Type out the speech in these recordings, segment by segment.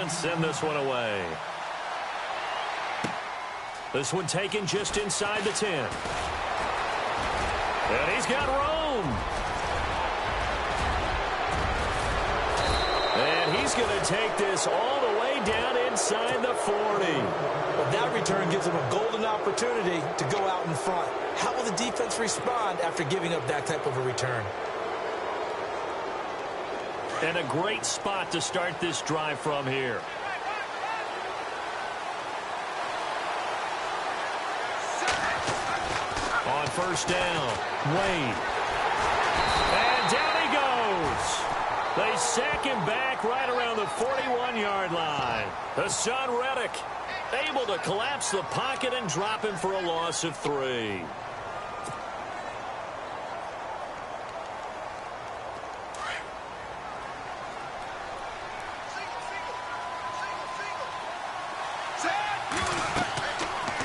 and send this one away. This one taken just inside the 10. And he's got room. And he's going to take this all the way down inside the 40. Well, that return gives him a golden opportunity to go out in front. How will the defense respond after giving up that type of a return? And a great spot to start this drive from here. On first down, Wade. And down he goes. They sack him back right around the 41-yard line. Hassan Reddick able to collapse the pocket and drop him for a loss of 3.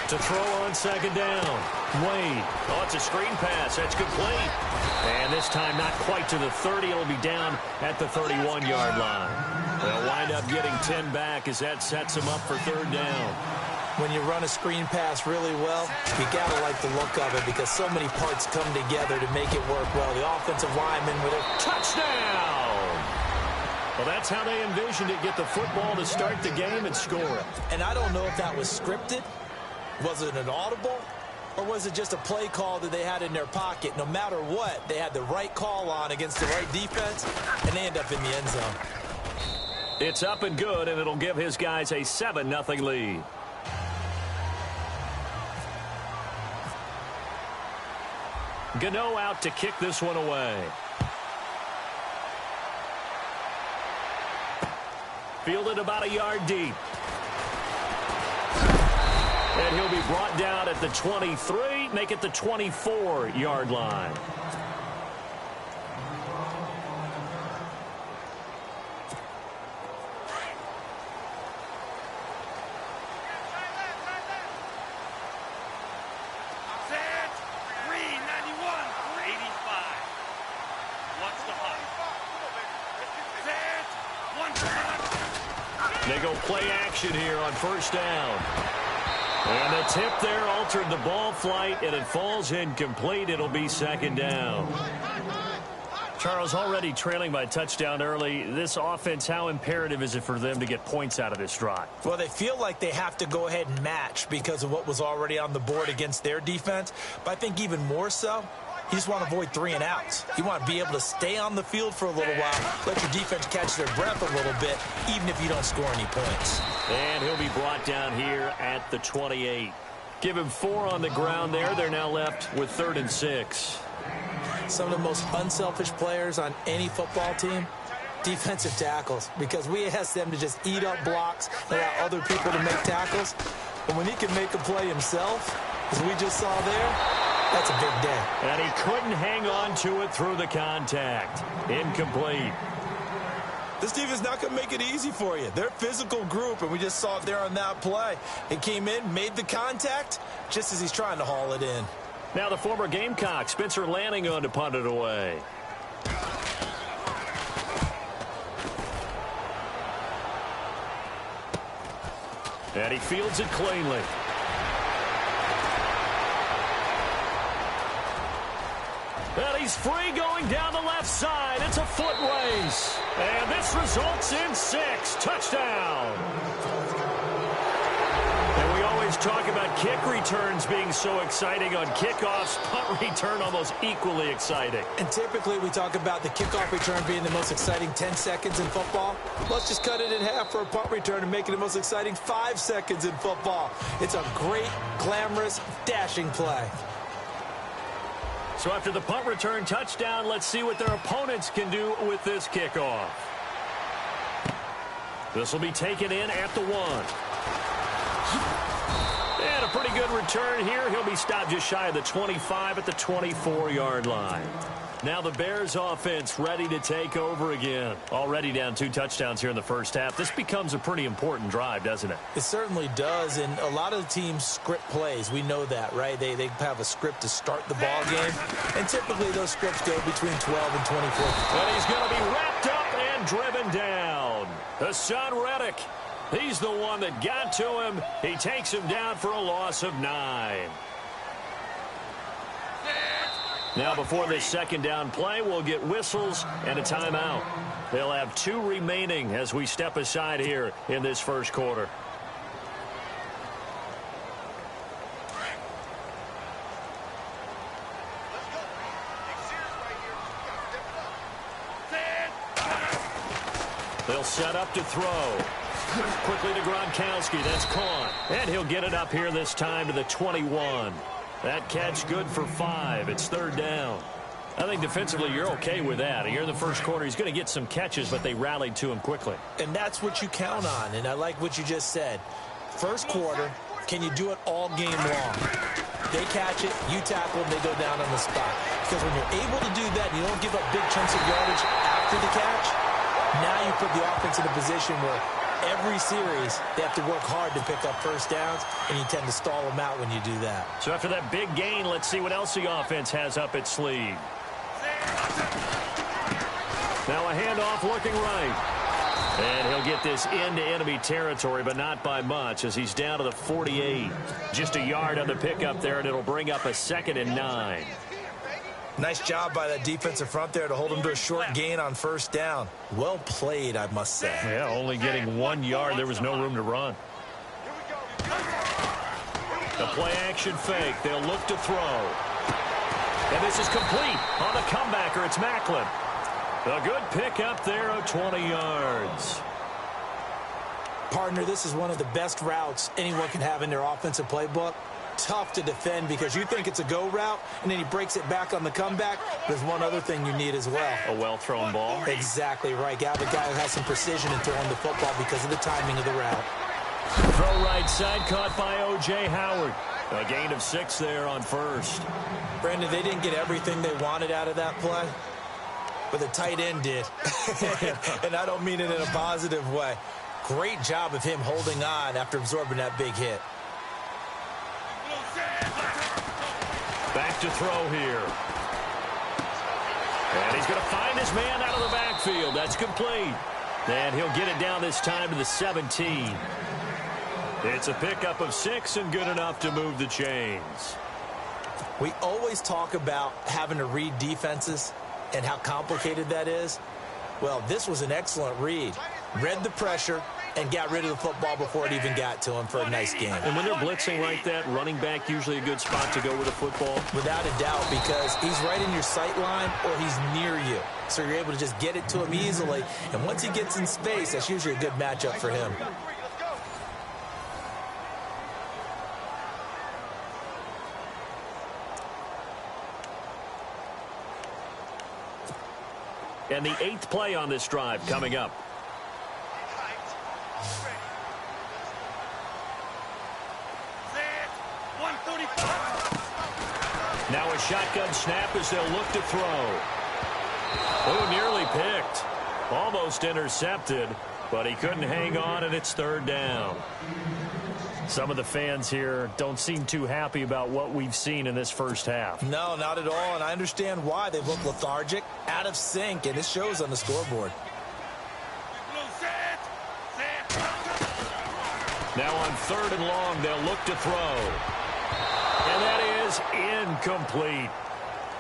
To throw on second down. Wade. Oh, it's a screen pass. That's complete. And this time not quite to the 30. It'll be down at the 31-yard line. They'll wind up getting 10 back as that sets them up for third down. When you run a screen pass really well, you got to like the look of it because so many parts come together to make it work well. The offensive lineman with a touchdown. Well, that's how they envisioned it. Get the football to start the game and score it. And I don't know if that was scripted. Was it an audible? Or was it just a play call that they had in their pocket? No matter what, they had the right call on against the right defense, and they end up in the end zone. It's up and good, and it'll give his guys a 7-0 lead. Gano out to kick this one away. Fielded about a yard deep. And he'll be brought down at the 23, make it the 24-yard line. They go play action here on first down. And the tip there altered the ball flight, and it falls incomplete. It'll be second down. Charles, already trailing by touchdown early. This offense, how imperative is it for them to get points out of this drive? Well, they feel like they have to go ahead and match because of what was already on the board against their defense. But I think even more so, you just want to avoid 3 and outs. You want to be able to stay on the field for a little while, let your defense catch their breath a little bit, even if you don't score any points. And he'll be brought down here at the 28. Give him 4 on the ground there. They're now left with 3rd and 6. Some of the most unselfish players on any football team, defensive tackles, because we ask them to just eat up blocks, allow other people to make tackles. But when he can make a play himself, as we just saw there, that's a big day. And he couldn't hang on to it through the contact. Incomplete. This team is not going to make it easy for you. They're a physical group, and we just saw it there on that play. It came in, made the contact, just as he's trying to haul it in. Now the former Gamecock, Spencer Lanning, on to punt it away. And he fields it cleanly. And he's free going down the left side. It's a foot race. And this results in 6. Touchdown. And we always talk about kick returns being so exciting on kickoffs. Punt return almost equally exciting. And typically we talk about the kickoff return being the most exciting 10 seconds in football. Let's just cut it in half for a punt return and make it the most exciting 5 seconds in football. It's a great, glamorous, dashing play. So after the punt return touchdown, let's see what their opponents can do with this kickoff. This will be taken in at the 1. And a pretty good return here. He'll be stopped just shy of the 25 at the 24-yard line. Now the Bears offense ready to take over again. Already down 2 touchdowns here in the first half. This becomes a pretty important drive, doesn't it? It certainly does, and a lot of the teams script plays. We know that, right? They have a script to start the ball game, and typically those scripts go between 12 and 24. But he's going to be wrapped up and driven down. Hassan Reddick He's the one that got to him. He takes him down for a loss of 9. Now, before this second down play, we'll get whistles and a timeout. They'll have 2 remaining as we step aside here in this first quarter. They'll set up to throw. Quickly to Gronkowski. That's caught. And he'll get it up here this time to the 21. That catch good for 5. It's third down. I think defensively you're okay with that. Here in the first quarter, he's going to get some catches, but they rallied to him quickly. And that's what you count on, and I like what you just said. First quarter, can you do it all game long? They catch it, you tackle, and they go down on the spot. Because when you're able to do that, you don't give up big chunks of yardage after the catch. Now you put the offense in a position where every series they have to work hard to pick up first downs, and you tend to stall them out when you do that. So after that big gain, let's see what else the offense has up its sleeve. Now a handoff looking right. And he'll get this into enemy territory, but not by much as he's down to the 48. Just a yard on the pickup there, and it'll bring up a 2nd and 9. Nice job by that defensive front there to hold him to a short gain on first down. Well played, I must say. Yeah, only getting 1 yard. There was no room to run. The play action fake. They'll look to throw. And this is complete on the comebacker. It's Macklin. A good pickup there of 20 yards. Partner, this is one of the best routes anyone can have in their offensive playbook. Tough to defend because you think it's a go route, and then he breaks it back on the comeback. There's one other thing you need as well. A well-thrown ball. Exactly right. Got a guy who has some precision in throwing the football because of the timing of the route. Throw right side, caught by O.J. Howard. A gain of 6 there on first. Brandon, they didn't get everything they wanted out of that play, but the tight end did. And I don't mean it in a positive way. Great job of him holding on after absorbing that big hit. Back to throw here. And he's going to find his man out of the backfield. That's complete. And he'll get it down this time to the 17. It's a pickup of 6 and good enough to move the chains. We always talk about having to read defenses and how complicated that is. Well, this was an excellent read. Read the pressure and got rid of the football before it even got to him for a nice game. And when they're blitzing like that, running back usually a good spot to go with the football? Without a doubt, because he's right in your sight line or he's near you. So you're able to just get it to him easily. And once he gets in space, that's usually a good matchup for him. And the 8th play on this drive coming up. Now a shotgun snap as they'll look to throw. Oh, nearly picked. Almost intercepted, but he couldn't hang on, and it's third down. Some of the fans here don't seem too happy about what we've seen in this first half. No, not at all, and I understand why. They look lethargic, out of sync, and it shows on the scoreboard. Now on 3rd and long, they'll look to throw. And that is incomplete.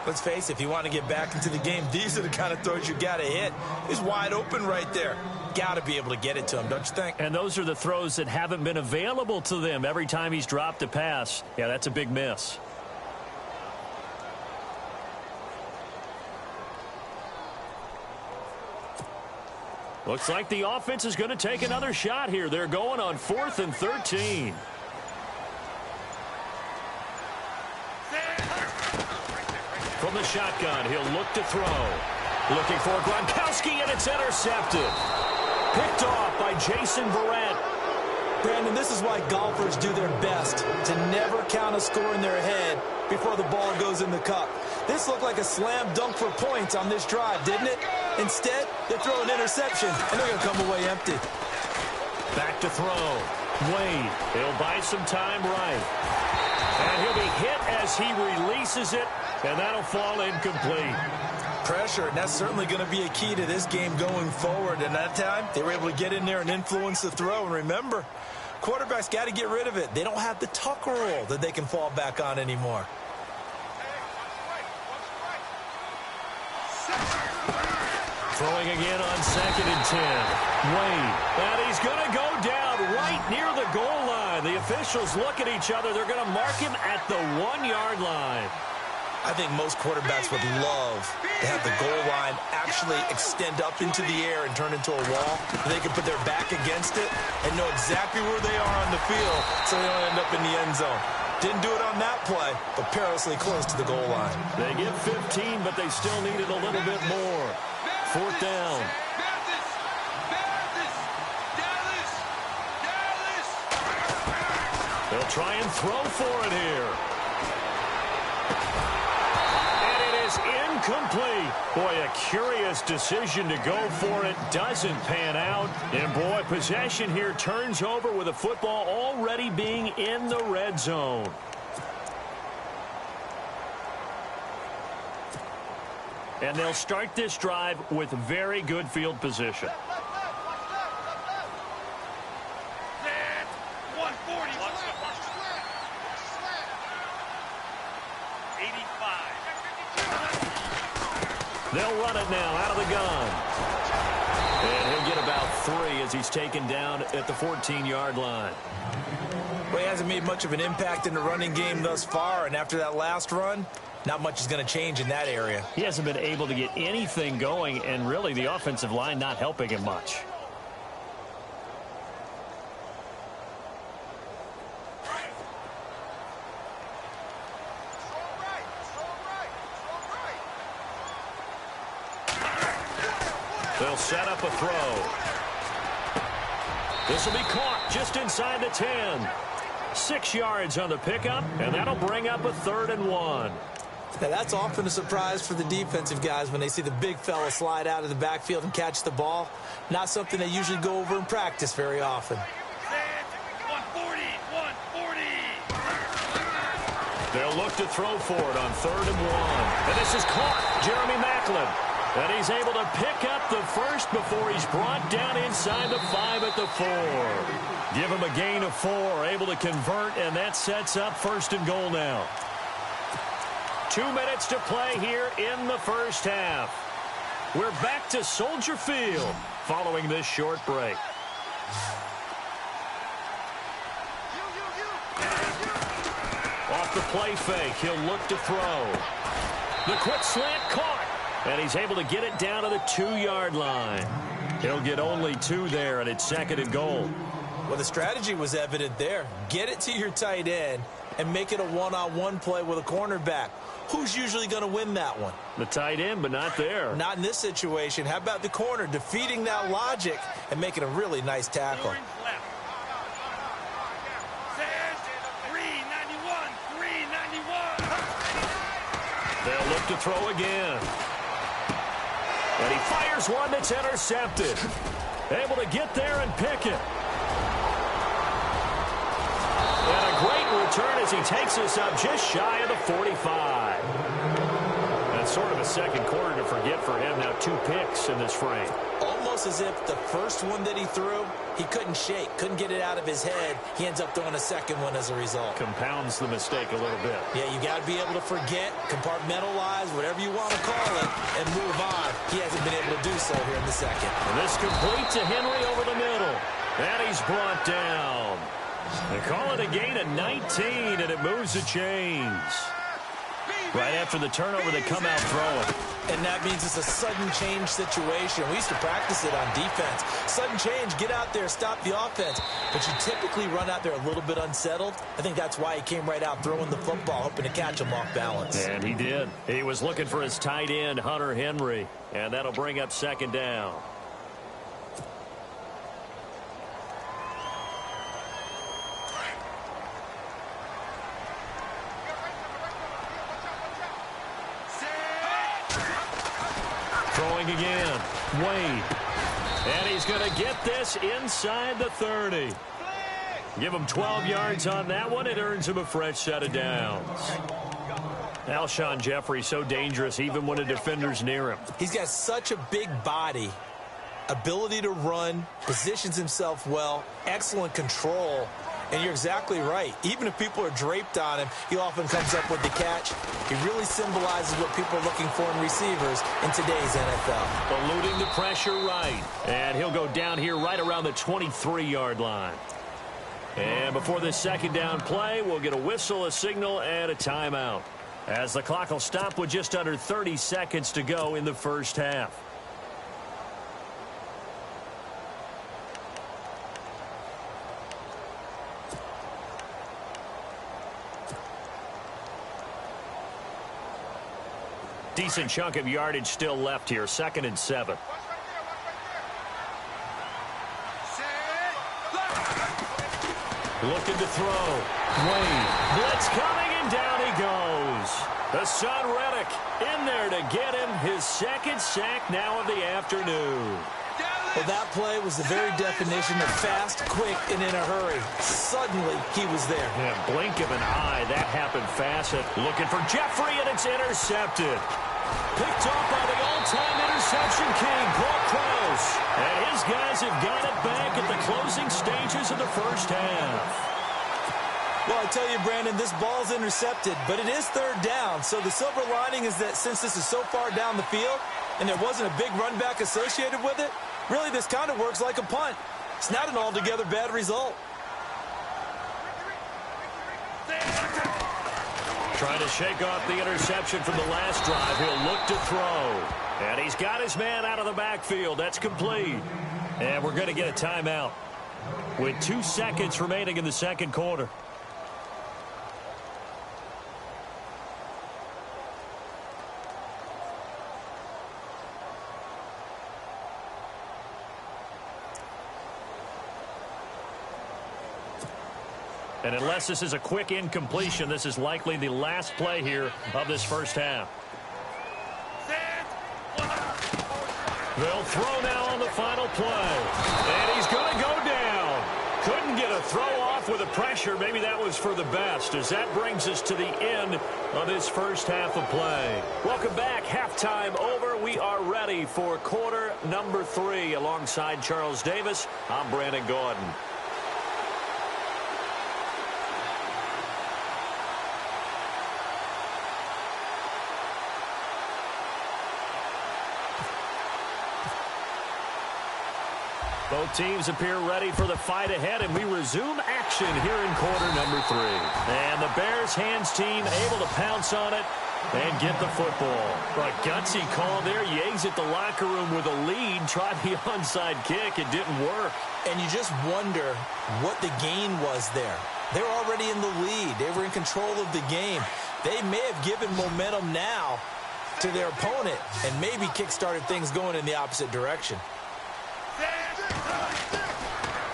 Let's face it, if you want to get back into the game, these are the kind of throws you got to hit. He's wide open right there. Got to be able to get it to him, don't you think? And those are the throws that haven't been available to them every time he's dropped a pass. Yeah, that's a big miss. Looks like the offense is going to take another shot here. They're going on 4th and 13. From the shotgun, he'll look to throw. Looking for Gronkowski, and it's intercepted. Picked off by Jason Verrett. Brandon, this is why golfers do their best to never count a score in their head before the ball goes in the cup. This looked like a slam dunk for points on this drive, didn't it? Instead, they throw an interception, and they're going to come away empty. Back to throw. Wade, he'll buy some time right. And he'll be hit as he releases it, and that'll fall incomplete. pressure, and that's certainly going to be a key to this game going forward. And that time, they were able to get in there and influence the throw. And remember, quarterbacks got to get rid of it. They don't have the Tucker rule that they can fall back on anymore. Throwing again on 2nd and 10. Wade. And he's going to go down right near the goal line. The officials look at each other. They're going to mark him at the 1-yard line. I think most quarterbacks would love to have the goal line actually extend up into the air and turn into a wall. They can put their back against it and know exactly where they are on the field so they don't end up in the end zone. Didn't do it on that play, but perilously close to the goal line. They get 15, but they still needed a little bit more. 4th down. They'll try and throw for it here. Incomplete. Boy, a curious decision to go for it. Doesn't pan out. And, boy, possession here turns over with the football already being in the red zone. And they'll start this drive with very good field position. They'll run it now out of the gun. And he'll get about 3 as he's taken down at the 14-yard line. Well, he hasn't made much of an impact in the running game thus far, and after that last run, not much is going to change in that area. He hasn't been able to get anything going, and really the offensive line not helping him much. They'll set up a throw. This will be caught just inside the 10. 6 yards on the pickup, and that'll bring up a 3rd and 1. Now, that's often a surprise for the defensive guys when they see the big fella slide out of the backfield and catch the ball. Not something they usually go over in practice very often. 140. They'll look to throw for it on 3rd and 1. And this is caught. Jeremy Maclin. And he's able to pick up the first before he's brought down inside the 5 at the 4. Give him a gain of 4, able to convert, and that sets up 1st and goal now. 2 minutes to play here in the first half. We're back to Soldier Field following this short break. Off the play fake, he'll look to throw. The quick slant caught. And he's able to get it down to the 2-yard line. He'll get only 2 there, and it's 2nd and goal. Well, the strategy was evident there. Get it to your tight end and make it a one-on-one play with a cornerback. Who's usually going to win that one? The tight end, but not there. Not in this situation. How about the corner defeating that logic and making a really nice tackle? They'll look to throw again. And he fires one that's intercepted. Able to get there and pick it. And a great return as he takes us up just shy of the 45. That's sort of a second quarter to forget for him. Now 2 picks in this frame. Almost as if the first one that he threw, he couldn't shake, couldn't get it out of his head. He ends up throwing a second one as a result. Compounds the mistake a little bit. Yeah, you got to be able to forget, compartmentalize, whatever you want to call it, and move on. He hasn't been able to do so here in the second. And this complete to Henry over the middle. And he's brought down. They call it a gain of 19, and it moves the chains. Right after the turnover, they come out throwing. And that means it's a sudden change situation. We used to practice it on defense. Sudden change, get out there, stop the offense. But you typically run out there a little bit unsettled. I think that's why he came right out throwing the football, hoping to catch him off balance. And he did. He was looking for his tight end, Hunter Henry. And that'll bring up 2nd down. Throwing again. Wade. And he's going to get this inside the 30. Give him 12 yards on that one. It earns him a fresh set of downs. Alshon Jeffrey, so dangerous even when a defender's near him. He's got such a big body, ability to run, positions himself well, excellent control. And you're exactly right. Even if people are draped on him, he often comes up with the catch. He really symbolizes what people are looking for in receivers in today's NFL. Eluding the pressure right. And he'll go down here right around the 23-yard line. And before this second down play, we'll get a whistle, a signal, and a timeout, as the clock will stop with just under 30 seconds to go in the first half. Decent chunk of yardage still left here. 2nd and 7. Looking to throw. Wade. Blitz coming, and down he goes. Hassan Reddick in there to get him his 2nd sack now of the afternoon. Well, that play was the very definition of fast, quick, and in a hurry. Suddenly, he was there. Yeah, blink of an eye. That happened fast. Looking for Jeffrey, and it's intercepted. Picked off by the all-time interception king, Paul Krause. And his guys have got it back at the closing stages of the first half. Well, I tell you, Brandon, this ball's intercepted, but it is 3rd down. So the silver lining is that since this is so far down the field and there wasn't a big run back associated with it, really this kind of works like a punt. It's not an altogether bad result. Trying to shake off the interception from the last drive. He'll look to throw. And he's got his man out of the backfield. That's complete. And we're going to get a timeout with 2 seconds remaining in the second quarter. And unless this is a quick incompletion, this is likely the last play here of this first half. They'll throw now on the final play. And he's going to go down. Couldn't get a throw off with the pressure. Maybe that was for the best, as that brings us to the end of this first half of play. Welcome back. Halftime over. We are ready for quarter number 3. Alongside Charles Davis, I'm Brandon Gordon. Both teams appear ready for the fight ahead, and we resume action here in quarter number 3. And the Bears hands team able to pounce on it and get the football. A gutsy call there. Yates at the locker room with a lead. Tried the onside kick. It didn't work. And you just wonder what the gain was there. They were already in the lead. They were in control of the game. They may have given momentum now to their opponent and maybe kick-started things going in the opposite direction.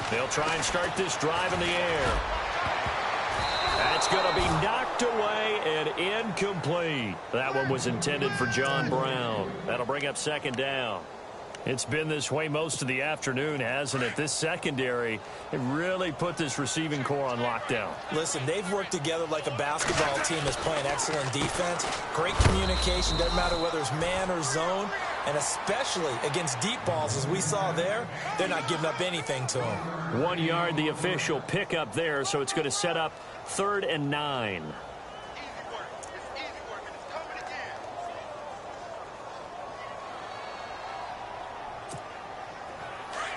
They'll try and start this drive in the air. That's going to be knocked away and incomplete. That one was intended for John Brown. That'll bring up 2nd down. It's been this way most of the afternoon, hasn't it? This secondary, it really put this receiving core on lockdown. Listen, they've worked together like a basketball team that's playing excellent defense. Great communication, doesn't matter whether it's man or zone. And especially against deep balls, as we saw there, they're not giving up anything to them. 1 yard, the official pickup there, so it's going to set up 3rd and 9.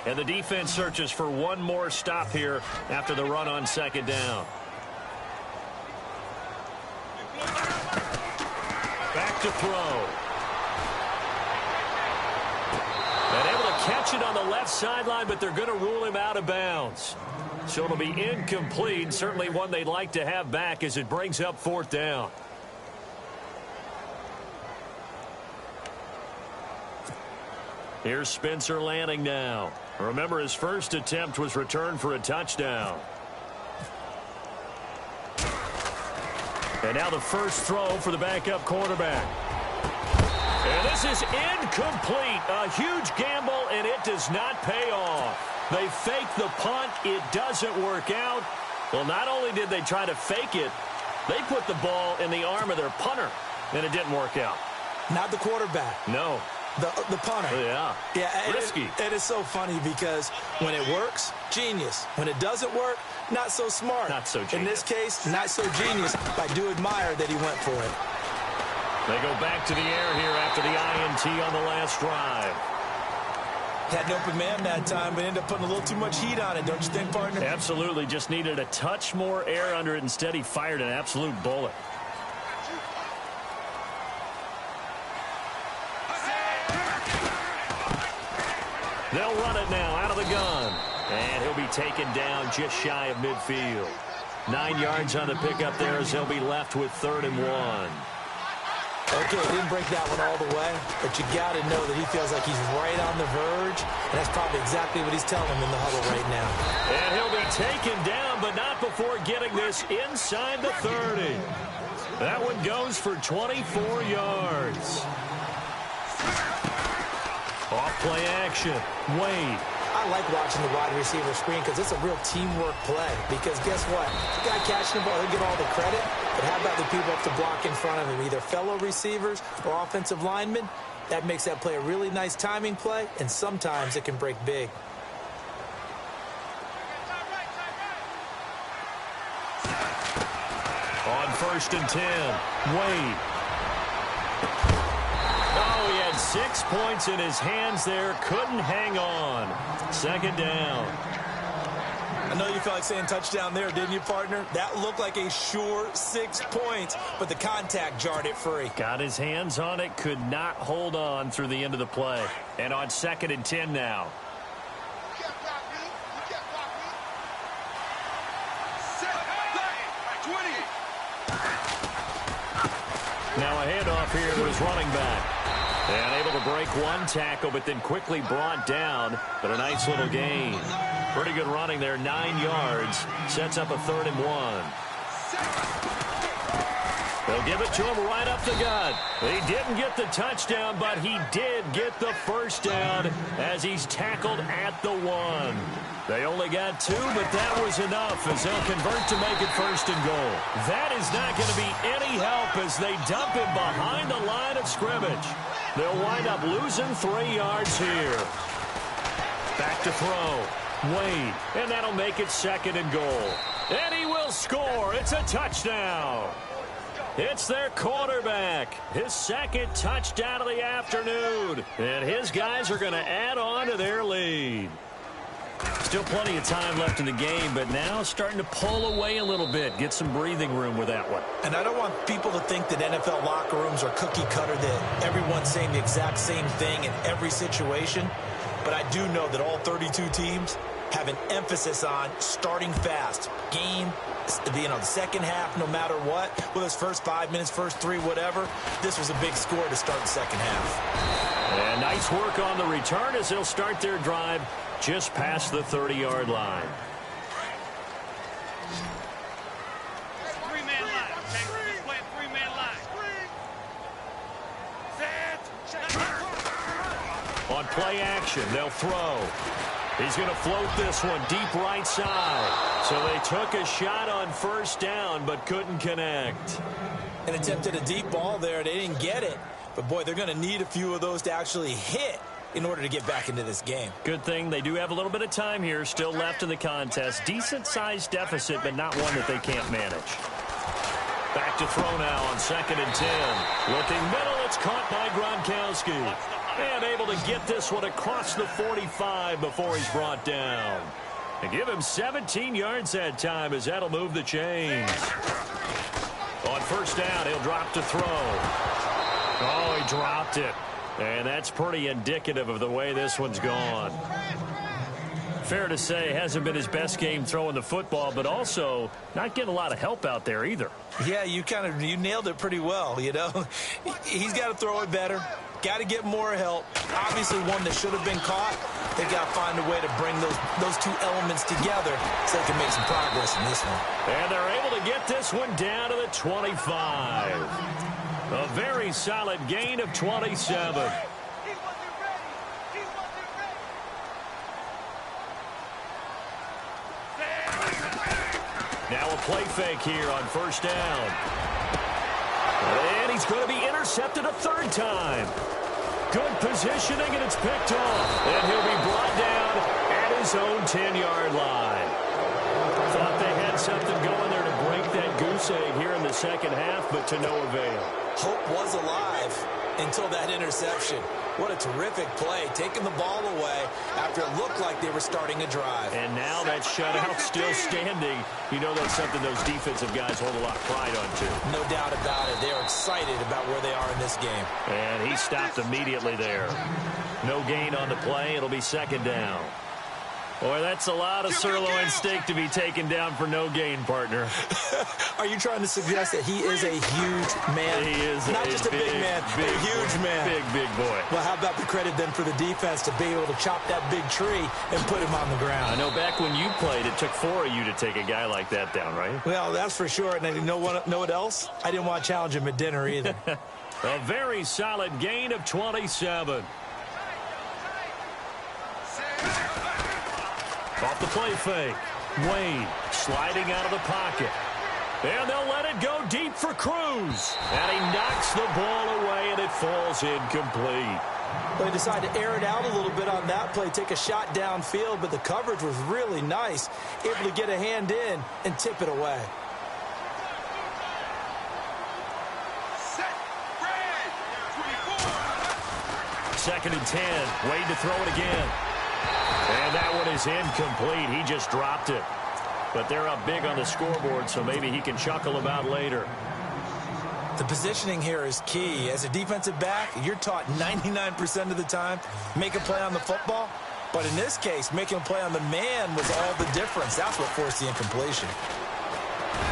And the defense searches for one more stop here after the run on 2nd down. Back to throw. And able to catch it on the left sideline, but they're going to rule him out of bounds. So it'll be incomplete. Certainly one they'd like to have back as it brings up 4th down. Here's Spencer Lanning now. Remember, his first attempt was returned for a touchdown. And now the first throw for the backup quarterback. And this is incomplete. A huge gamble, and it does not pay off. They fake the punt. It doesn't work out. Well, not only did they try to fake it, they put the ball in the arm of their punter. And it didn't work out. Not the quarterback. No. The punter. Yeah. Yeah. Risky. It is so funny because when it works, genius. When it doesn't work, not so smart. Not so genius. In this case, not so genius. But I do admire that he went for it. They go back to the air here after the INT on the last drive. Had an open man that time, but ended up putting a little too much heat on it, don't you think, partner? Absolutely. Just needed a touch more air under it. Instead, he fired an absolute bullet. They'll run it now out of the gun. And he'll be taken down just shy of midfield. 9 yards on the pickup there as they'll be left with 3rd and 1. Okay, didn't break that one all the way, but you got to know that he feels like he's right on the verge, and that's probably exactly what he's telling him in the huddle right now. And he'll be taken down, but not before getting this inside the 30. That one goes for 24 yards. Off play action. Wade. I like watching the wide receiver screen because it's a real teamwork play. Because guess what? The guy catching the ball, he'll get all the credit. But how about the people up to block in front of him, either fellow receivers or offensive linemen? That makes that play a really nice timing play, and sometimes it can break big. On 1st and 10, Wade. Oh, he had 6 points in his hands there. Couldn't hang on. 2nd down. I know you felt like saying touchdown there, didn't you, partner? That looked like a sure 6 points, but the contact jarred it free. Got his hands on it, could not hold on through the end of the play. And on 2nd and 10 now. Now a handoff here to his running back. And able to break one tackle, but then quickly brought down. But a nice little gain. Pretty good running there, 9 yards. Sets up a 3rd and 1. They'll give it to him right up the gut. He didn't get the touchdown, but he did get the 1st down as he's tackled at the 1. They only got 2, but that was enough as they'll convert to make it 1st and goal. That is not going to be any help as they dump him behind the line of scrimmage. They'll wind up losing 3 yards here. Back to throw. Wade, and that'll make it 2nd and goal. And he will score. It's a touchdown. It's their quarterback. His 2nd touchdown of the afternoon. And his guys are going to add on to their lead. Still plenty of time left in the game, but now starting to pull away a little bit. Get some breathing room with that one. And I don't want people to think that NFL locker rooms are cookie cutter, that everyone's saying the exact same thing in every situation. But I do know that all 32 teams have an emphasis on starting fast. Game, the second half, no matter what. Whether it's first 5 minutes, first 3, whatever. This was a big score to start the second half. And nice work on the return as they'll start their drive just past the 30-yard line. Three-man line. Okay, just play a three-man line. Set. On play action, they'll throw. He's going to float this one deep right side. So they took a shot on 1st down, but couldn't connect. And attempted a deep ball there. They didn't get it. But, boy, they're going to need a few of those to actually hit in order to get back into this game. Good thing they do have a little bit of time here still left in the contest. Decent-sized deficit, but not one that they can't manage. Back to throw now on 2nd and 10. Looking middle, it's caught by Gronkowski. And able to get this one across the 45 before he's brought down. And give him 17 yards that time as that'll move the chains. On 1st down, he'll drop to throw. Oh, he dropped it. And that's pretty indicative of the way this one's gone. Fair to say, hasn't been his best game throwing the football, but also not getting a lot of help out there either. Yeah, you nailed it pretty well, you know. He's got to throw it better. Got to get more help. Obviously one that should have been caught. They've got to find a way to bring those two elements together so they can make some progress in this one. And they're able to get this one down to the 25. A very solid gain of 27. Now a play fake here on 1st down. And And he's going to be intercepted a third time. Good positioning, and it's picked off. And he'll be brought down at his own 10-yard line. Thought they had something going there to break that goose egg here in the second half, but to no avail. Hope was alive until that interception. What a terrific play, taking the ball away after it looked like they were starting a drive. And now that shutout still standing. You know that's something those defensive guys hold a lot of pride on, too. No doubt about it. They're excited about where they are in this game. And he stopped immediately there. No gain on the play. It'll be second down. Boy, that's a lot of sirloin steak to be taken down for no gain, partner. Are you trying to suggest that he is a huge man? He is not just a big man, a huge man. Big boy. Well, how about the credit then for the defense to be able to chop that big tree and put him on the ground? I know back when you played, it took 4 of you to take a guy like that down, right? Well, that's for sure. And you know what else? I didn't want to challenge him at dinner either. A very solid gain of 27. Off the play fake. Wade sliding out of the pocket. And they'll let it go deep for Cruz. And he knocks the ball away, and it falls incomplete. Well, he decided to air it out a little bit on that play, take a shot downfield, but the coverage was really nice. Able to get a hand in and tip it away. Second and 10. Wade to throw it again. And that one is incomplete. He just dropped it. But they're up big on the scoreboard, so maybe he can chuckle about later. The positioning here is key. As a defensive back, you're taught 99% of the time, make a play on the football. But in this case, making a play on the man was all the difference. That's what forced the incompletion.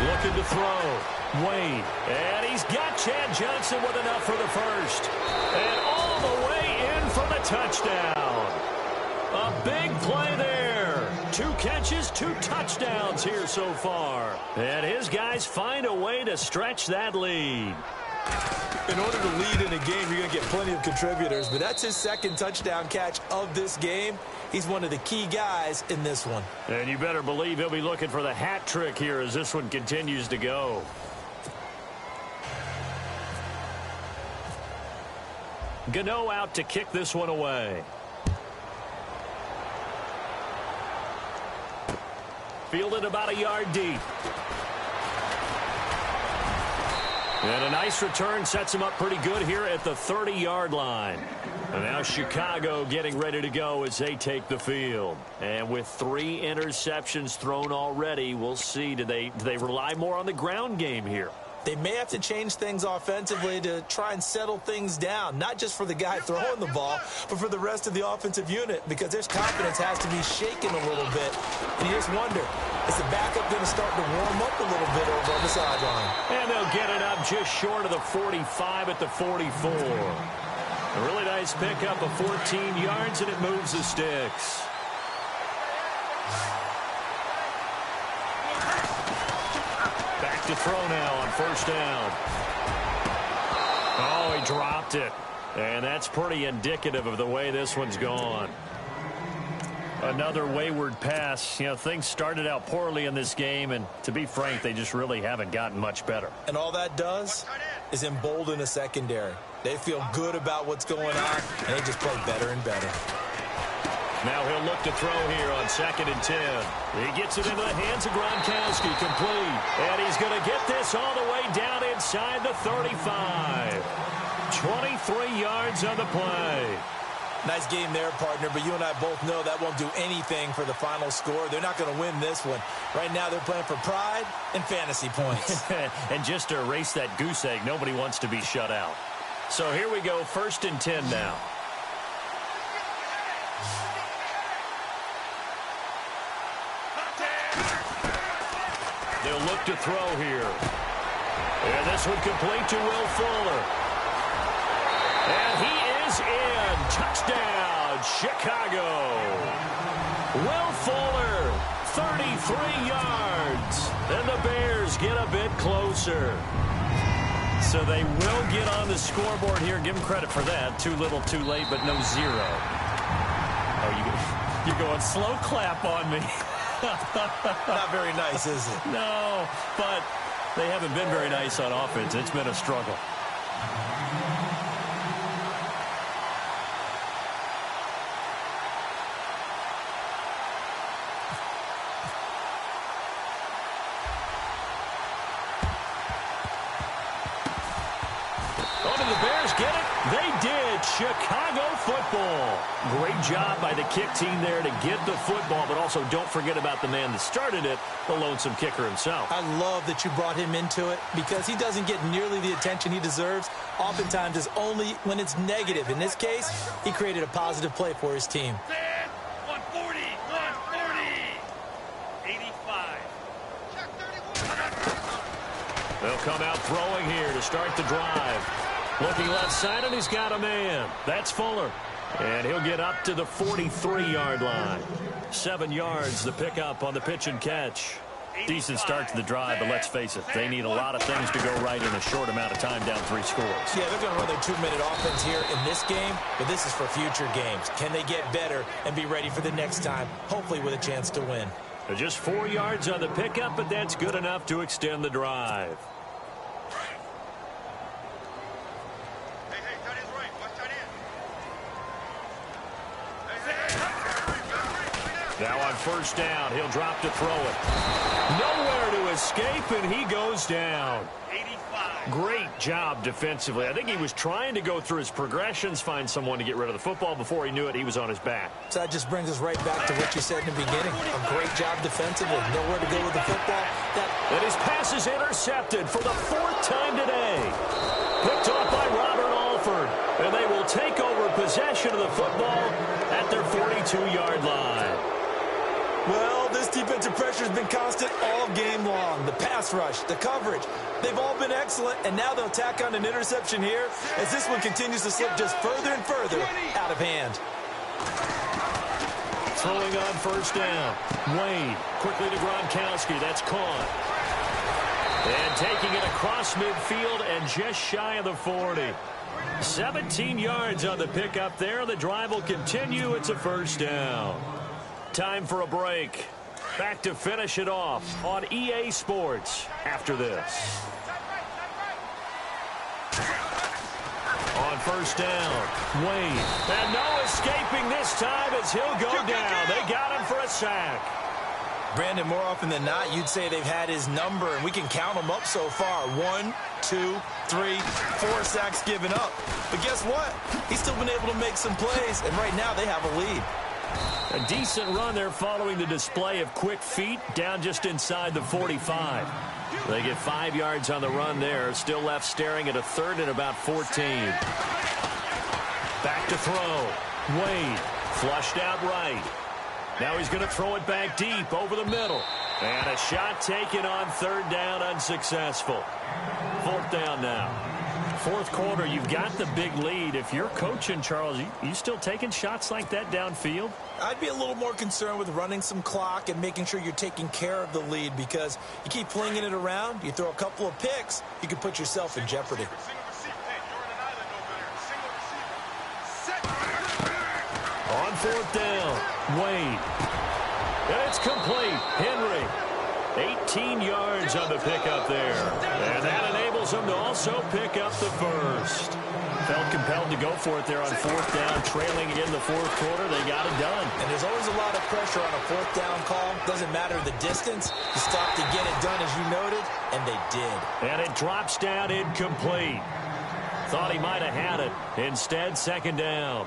Looking to throw. Wade. And he's got Chad Johnson with enough for the first. And all the way in for the touchdown. A big play there. 2 catches, 2 touchdowns here so far. And his guys find a way to stretch that lead. In order to lead in a game, you're going to get plenty of contributors, but that's his second touchdown catch of this game. He's one of the key guys in this one. And you better believe he'll be looking for the hat trick here as this one continues to go. Gano out to kick this one away. Fielded about a yard deep. And a nice return sets him up pretty good here at the 30-yard line. And now Chicago getting ready to go as they take the field. And with 3 interceptions thrown already, we'll see. Do they rely more on the ground game here? They may have to change things offensively to try and settle things down, not just for the guy throwing the ball, but for the rest of the offensive unit, because their confidence has to be shaken a little bit. And you just wonder, is the backup going to start to warm up a little bit over on the sideline? And they'll get it up just short of the 45 at the 44. A really nice pickup of 14 yards, and it moves the sticks. Back to throw now on first down. Oh, he dropped it. And that's pretty indicative of the way this one's gone. Another wayward pass. You know, things started out poorly in this game, and to be frank, they just really haven't gotten much better. And all that does is embolden a secondary. They feel good about what's going on, and they just play better and better. Now he'll look to throw here on 2nd and 10. He gets it into the hands of Gronkowski, complete. And he's going to get this all the way down inside the 35. 23 yards on the play. Nice game there, partner, but you and I both know that won't do anything for the final score. They're not going to win this one. Right now they're playing for pride and fantasy points. And just to erase that goose egg, nobody wants to be shut out. So here we go, 1st and 10 now. They'll look to throw here. And this one complete to Will Fuller. And he is in. Touchdown, Chicago. Will Fuller, 33 yards. And the Bears get a bit closer. So they will get on the scoreboard here. Give them credit for that. Too little, too late, but no 0. Oh, you're going slow clap on me. Not very nice, is it? No, but they haven't been very nice on offense. It's been a struggle. get it? They did. Chicago football. Great job by the kick team there to get the football, but also don't forget about the man that started it, the lonesome kicker himself. I love that you brought him into it because he doesn't get nearly the attention he deserves. Oftentimes it's only when it's negative. In this case, he created a positive play for his team. 140, 85. They'll come out throwing here to start the drive. Looking left side, and he's got a man. That's Fuller. And he'll get up to the 43-yard line. 7 yards, the pickup on the pitch and catch. Decent start to the drive, but let's face it, they need a lot of things to go right in a short amount of time, down 3 scores. Yeah, they're going to run their 2-minute offense here in this game, but this is for future games. Can they get better and be ready for the next time, hopefully with a chance to win? Just 4 yards on the pickup, but that's good enough to extend the drive. Now on first down, he'll drop to throw it. Nowhere to escape, and he goes down. 85. Great job defensively. I think he was trying to go through his progressions, find someone to get rid of the football. Before he knew it, he was on his back. So that just brings us right back to what you said in the beginning. A great job defensively. Nowhere to go with the football. And his pass is intercepted for the 4th time today. Picked off by Robert Alford. And they will take over possession of the football at their 42-yard line. Well, this defensive pressure has been constant all game long. The pass rush, the coverage, they've all been excellent, and now they'll tack on an interception here as this one continues to slip just further and further out of hand. Throwing on first down. Wade quickly to Gronkowski. That's caught. And taking it across midfield and just shy of the 40. 17 yards on the pickup there. The drive will continue. It's a first down. Time for a break. Back to finish it off on EA Sports after this. On first down, Wade. And no escaping this time as he'll go down. They got him for a sack. Brandon, more often than not, you'd say they've had his number, and we can count them up so far. 1, 2, 3, 4 sacks given up. But guess what? He's still been able to make some plays, and right now they have a lead. A decent run there following the display of quick feet down just inside the 45. They get 5 yards on the run there. Still left staring at a 3rd and about 14. Back to throw. Wade flushed out right. Now he's going to throw it back deep over the middle. And a shot taken on 3rd down, unsuccessful. 4th down now. 4th quarter, you've got the big lead. If you're coaching, Charles, you still taking shots like that downfield? I'd be a little more concerned with running some clock and making sure you're taking care of the lead, because you keep flinging it around, you throw a couple of picks, you can put yourself in jeopardy. On 4th down, Wade. And it's complete. Henry. 18 yards on the pickup there. And that enables them to also pick up the first. Felt compelled to go for it there on 4th down, trailing in the 4th quarter. They got it done. And there's always a lot of pressure on a 4th down call. Doesn't matter the distance. You stop to get it done, as you noted, and they did. And it drops down incomplete. Thought he might have had it. Instead, 2nd down.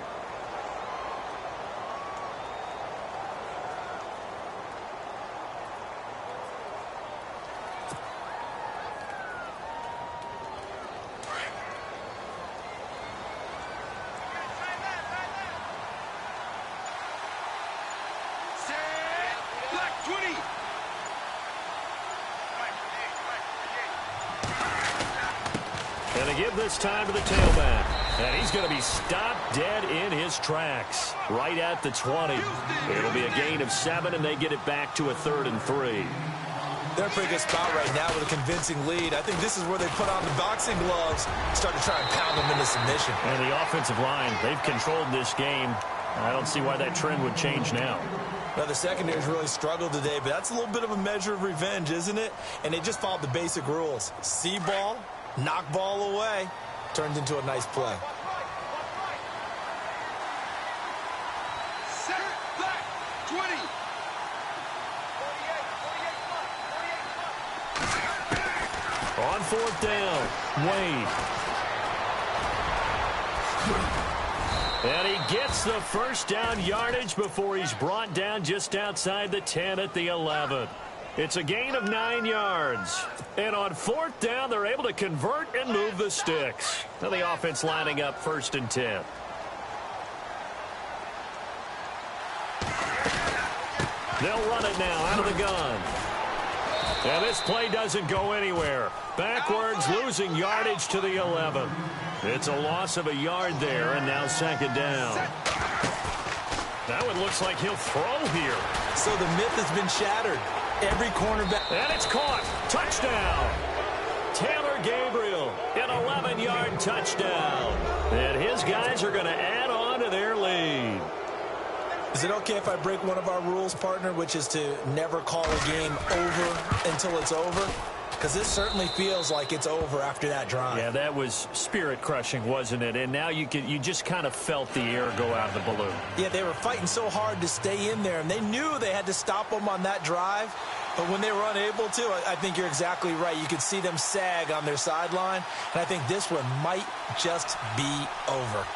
And they give this time to the tailback. And he's going to be stopped dead in his tracks. Right at the 20. It'll be a gain of 7, and they get it back to a 3rd and 3. They're in a pretty good spot right now with a convincing lead. I think this is where they put on the boxing gloves, start to try and pound them into submission. And the offensive line, they've controlled this game. I don't see why that trend would change now. Now, the secondary's really struggled today, but that's a little bit of a measure of revenge, isn't it? And they just followed the basic rules. See ball, knock ball away, turned into a nice play. Set back, 20. On 4th down, Wade. And he gets the first down yardage before he's brought down just outside the 10 at the 11. It's a gain of 9 yards. And on 4th down, they're able to convert and move the sticks. Now the offense lining up 1st and 10. They'll run it now out of the gun. And this play doesn't go anywhere. Backwards, losing yardage to the 11. It's a loss of a yard there, and now 2nd down. That one looks like he'll throw here. So the myth has been shattered. Every cornerback. And it's caught. Touchdown. Taylor Gabriel, an 11-yard touchdown. And his guys are going to add on to their lead. Is it okay if I break one of our rules, partner, which is to never call a game over until it's over? Because this certainly feels like it's over after that drive. Yeah, that was spirit-crushing, wasn't it? And now you just kind of felt the air go out of the balloon. Yeah, they were fighting so hard to stay in there, and they knew they had to stop them on that drive. But when they were unable to, I think you're exactly right. You could see them sag on their sideline, and I think this one might just be over.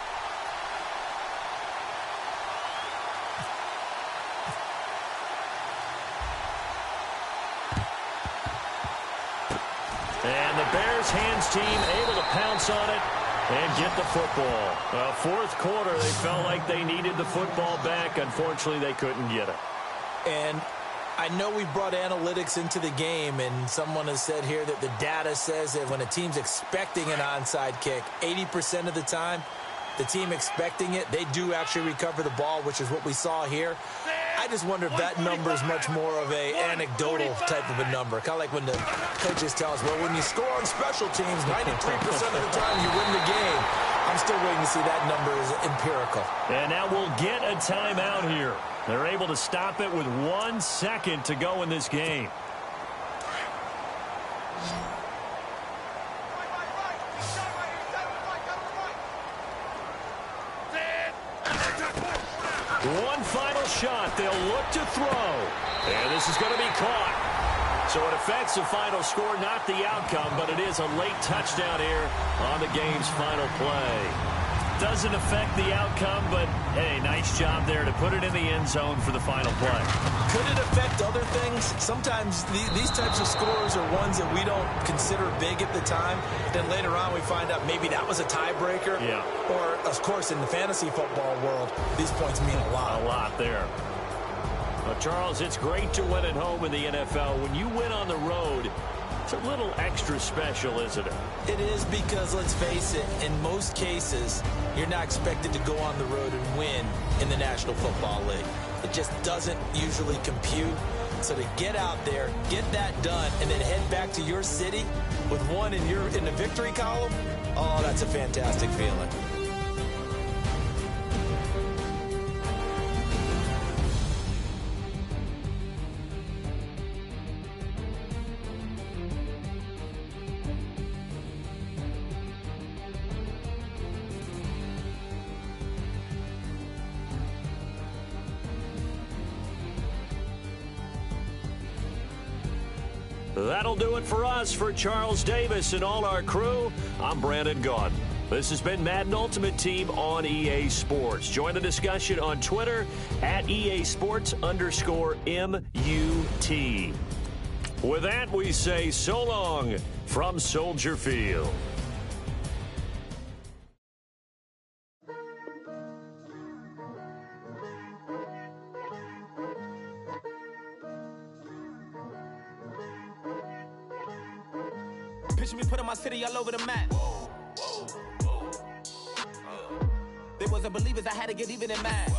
And the Bears hands team able to pounce on it and get the football. 4th quarter, they felt like they needed the football back. Unfortunately, they couldn't get it. And I know we brought analytics into the game, and someone has said here that the data says that when a team's expecting an onside kick, 80% of the time, the team expecting it, they do actually recover the ball, which is what we saw here. I just wonder if that number is much more of a anecdotal type of a number. Kind of like when the coaches tell us, well, when you score on special teams, 93% of the time you win the game. I'm still waiting to see that number is empirical. And now we'll get a timeout here. They're able to stop it with 1 second to go in this game. One final shot. They'll look to throw. And this is going to be caught. So it affects the final score, not the outcome, but it is a late touchdown here on the game's final play. Doesn't affect the outcome, but, hey, nice job there to put it in the end zone for the final play. Could it affect other things? Sometimes these types of scores are ones that we don't consider big at the time. Then later on we find out maybe that was a tiebreaker. Yeah. Or, of course, in the fantasy football world, these points mean a lot. A lot there. Well, Charles, it's great to win at home in the NFL. When you win on the road, it's a little extra special, isn't it? It is because, let's face it, in most cases, you're not expected to go on the road and win in the National Football League. It just doesn't usually compute. So to get out there, get that done, and then head back to your city with one in the victory column, oh, that's a fantastic feeling. That'll do it for us. For Charles Davis and all our crew, I'm Brandon Gaudin. This has been Madden Ultimate Team on EA Sports. Join the discussion on Twitter at EA Sports_MUT. With that, we say so long from Soldier Field. Picture me putting my city all over the map. They wasn't believers, I had to get even in mad.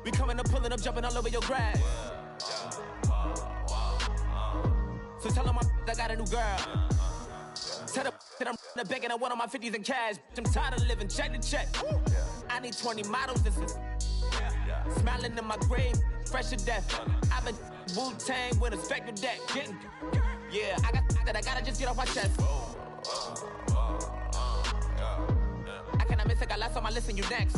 We coming up, pulling up, jumping all over your grass. So tell them I got a new girl. Tell them that I'm begging on one of my 50s in cash. I'm tired of living check to check. I need 20 models, this is smiling in my grave, fresh to death. I've been Wu-Tang with a spectre deck. Yeah, I gotta just get off my chest. I cannot miss it, got last on my list and you next.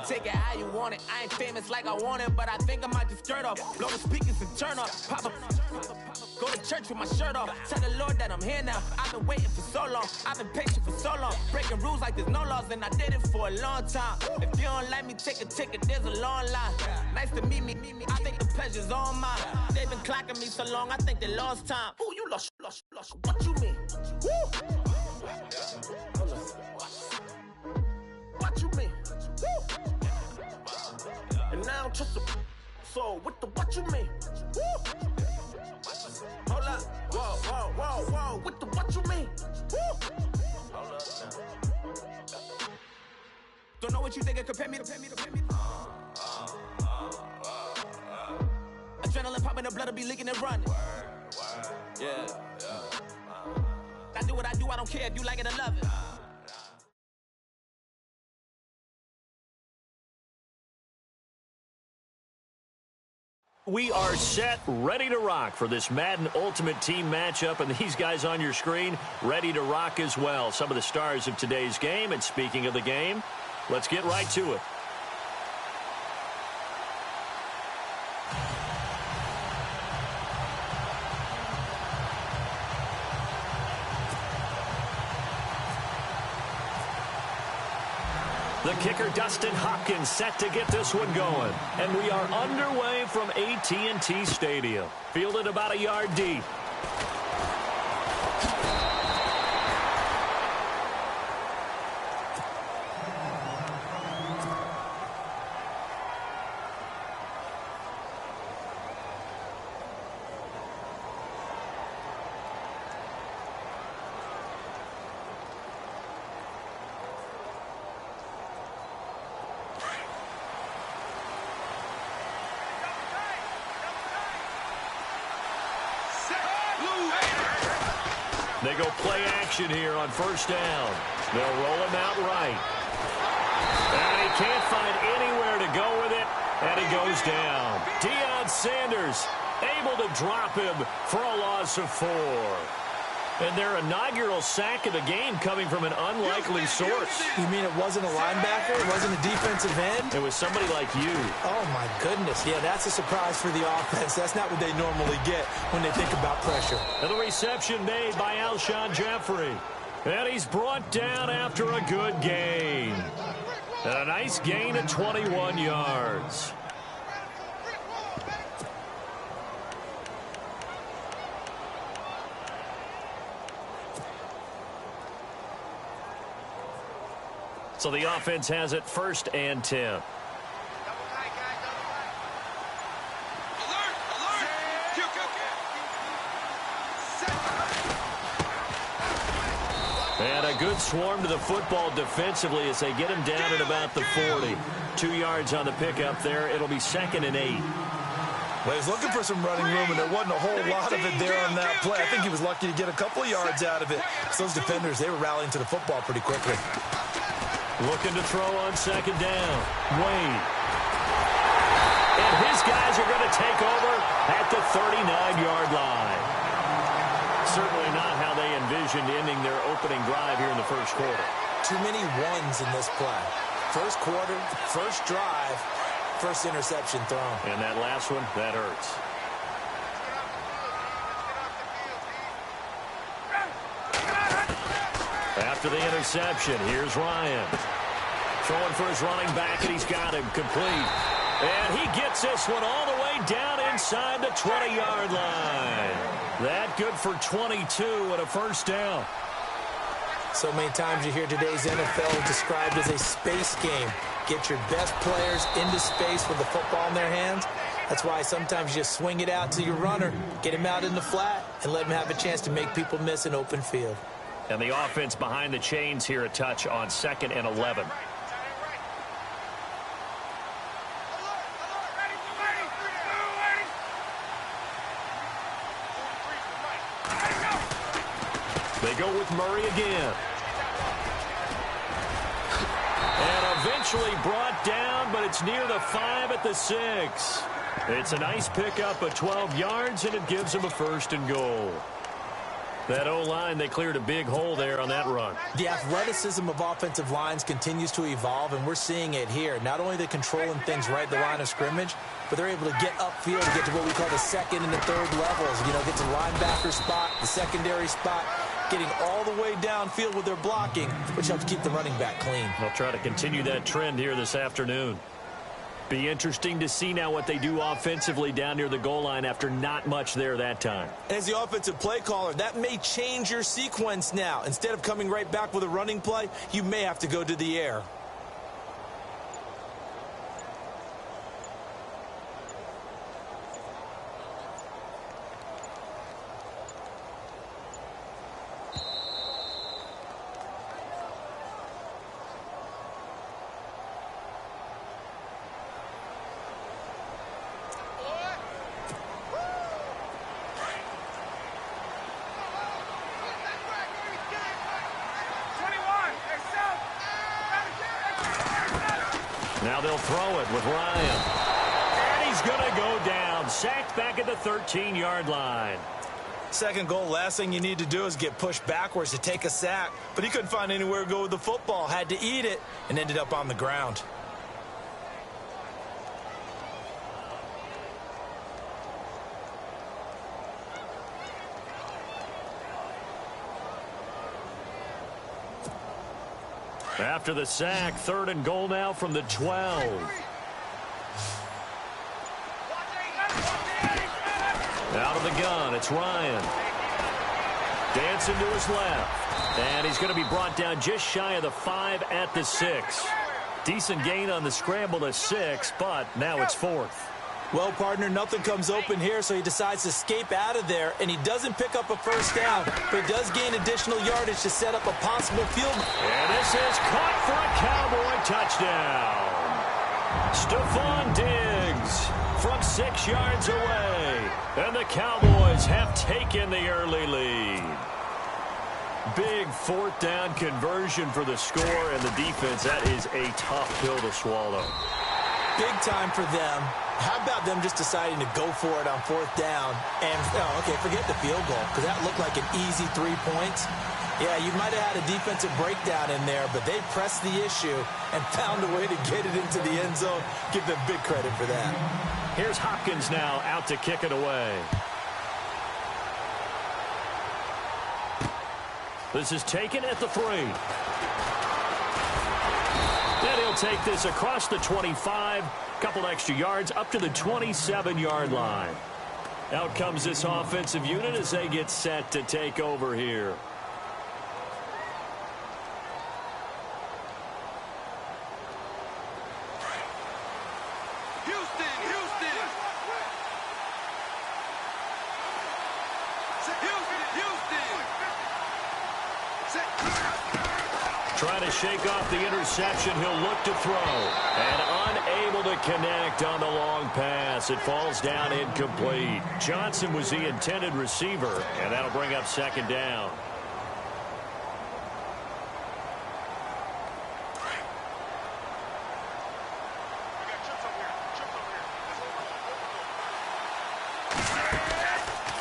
Take it how you want it. I ain't famous like I want it, but I think I might just skirt off. Blow the speakers and turn up. Pop up. Go to church with my shirt off. Tell the Lord that I'm here now. I've been waiting for so long. I've been patient for so long. Breaking rules like there's no laws, and I did it for a long time. If you don't like me, take a ticket. There's a long line. Nice to meet me. I think the pleasure's all mine. They've been clocking me so long, I think they lost time. Ooh, you lost. What you mean? Woo! What you mean? Woo! And now I don't trust the so with the what you mean? Woo! Hold up, whoa, with the what you mean? Woo! Hold up now. Don't know what you think, compare me to. Adrenaline popping, the blood will be leaking and running. Yeah. I do what I do, I don't care if you like it or love it. We are set, ready to rock for this Madden Ultimate Team matchup, and these guys on your screen ready to rock as well. Some of the stars of today's game, and speaking of the game, let's get right to it. The kicker, Dustin Hopkins, set to get this one going. And we are underway from AT&T Stadium. Fielded about a yard deep. They go play action here on first down. They'll roll him out right. And he can't find anywhere to go with it, and he goes down. Deion Sanders able to drop him for a loss of 4. And their inaugural sack of the game coming from an unlikely source. You mean it wasn't a linebacker? It wasn't a defensive end? It was somebody like you. Oh, my goodness. Yeah, that's a surprise for the offense. That's not what they normally get when they think about pressure. And the reception made by Alshon Jeffrey. And he's brought down after a good gain. And a nice gain of 21 yards. So the offense has it 1st and 10. And a good swarm to the football defensively as they get him down at about the 40. 2 yards on the pickup there. It'll be 2nd and 8. Well, he's looking for some running room, and there wasn't a whole lot of it there on that play. I think he was lucky to get a couple of yards out of it. So those defenders, they were rallying to the football pretty quickly. Looking to throw on 2nd down. Wade. And his guys are going to take over at the 39-yard line. Certainly not how they envisioned ending their opening drive here in the first quarter. Too many ones in this play. First quarter, first drive, first interception thrown. And that last one, that hurts. After the interception, here's Ryan. Throwing for his running back, and he's got him complete. And he gets this one all the way down inside the 20-yard line. That good for 22 and a first down. So many times you hear today's NFL described as a space game. Get your best players into space with the football in their hands. That's why sometimes you just swing it out to your runner, get him out in the flat, and let him have a chance to make people miss an open field. And the offense behind the chains here a touch on 2nd and 11. They go with Murray again. And eventually brought down, but it's near the 5 at the 6. It's a nice pickup of 12 yards, and it gives them a 1st and goal. That O-line, they cleared a big hole there on that run. The athleticism of offensive lines continues to evolve, and we're seeing it here. Not only are they controlling things right at the line of scrimmage, but they're able to get upfield to get to what we call the second and the third levels. You know, get to the linebacker spot, the secondary spot, getting all the way downfield with their blocking, which helps keep the running back clean. They'll try to continue that trend here this afternoon. Be interesting to see now what they do offensively down near the goal line after not much there that time. As the offensive play caller, that may change your sequence now. Instead of coming right back with a running play, you may have to go to the air. Now they'll throw it with Ryan. And he's going to go down. Sacked back at the 13-yard line. Second goal, last thing you need to do is get pushed backwards to take a sack. But he couldn't find anywhere to go with the football. Had to eat it and ended up on the ground. After the sack, 3rd and goal now from the 12. Out of the gun, it's Ryan. Dancing to his left. And he's going to be brought down just shy of the 5 at the 6. Decent gain on the scramble to 6, but now it's 4th. Well, partner, nothing comes open here, so he decides to escape out of there, and he doesn't pick up a first down, but he does gain additional yardage to set up a possible field. And this is caught for a Cowboy touchdown. Stephon Diggs from 6 yards away, and the Cowboys have taken the early lead. Big 4th down conversion for the score, and the defense, that is a tough pill to swallow. Big time for them. How about them just deciding to go for it on 4th down? And, okay, forget the field goal, because that looked like an easy 3 points. Yeah, you might have had a defensive breakdown in there, but they pressed the issue and found a way to get it into the end zone. Give them big credit for that. Here's Hopkins now out to kick it away. This is taken at the 3. Then he'll take this across the 25, couple extra yards up to the 27-yard line. Out comes this offensive unit as they get set to take over here. Trying to shake off the interception, he'll look to throw. And unable to connect on the long pass. It falls down incomplete. Johnson was the intended receiver, and that'll bring up 2nd down.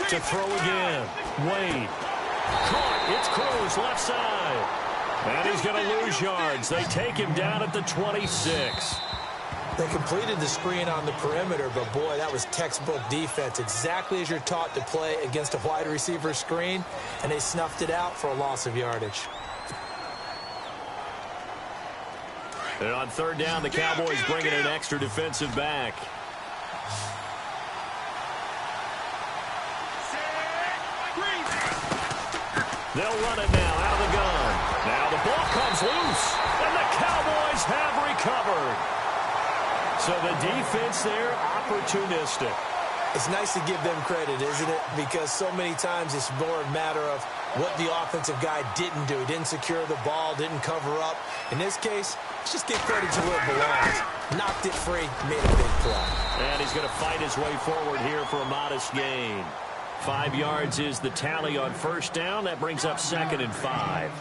To throw again. Wade. Caught. It's Cruz left side. And he's going to lose yards. They take him down at the 26. They completed the screen on the perimeter, but boy, that was textbook defense. Exactly as you're taught to play against a wide receiver screen, and they snuffed it out for a loss of yardage. And on 3rd down, the Cowboys bring in an extra defensive back. They'll run it now out of the gun. Now the ball comes loose, and the Cowboys have recovered. So the defense there, opportunistic. It's nice to give them credit, isn't it? Because so many times it's more a matter of what the offensive guy didn't do. He didn't secure the ball, didn't cover up. In this case, let's just give credit to where it belongs. Knocked it free, made a big play. And he's going to fight his way forward here for a modest gain. 5 yards is the tally on 1st down. That brings up 2nd and 5.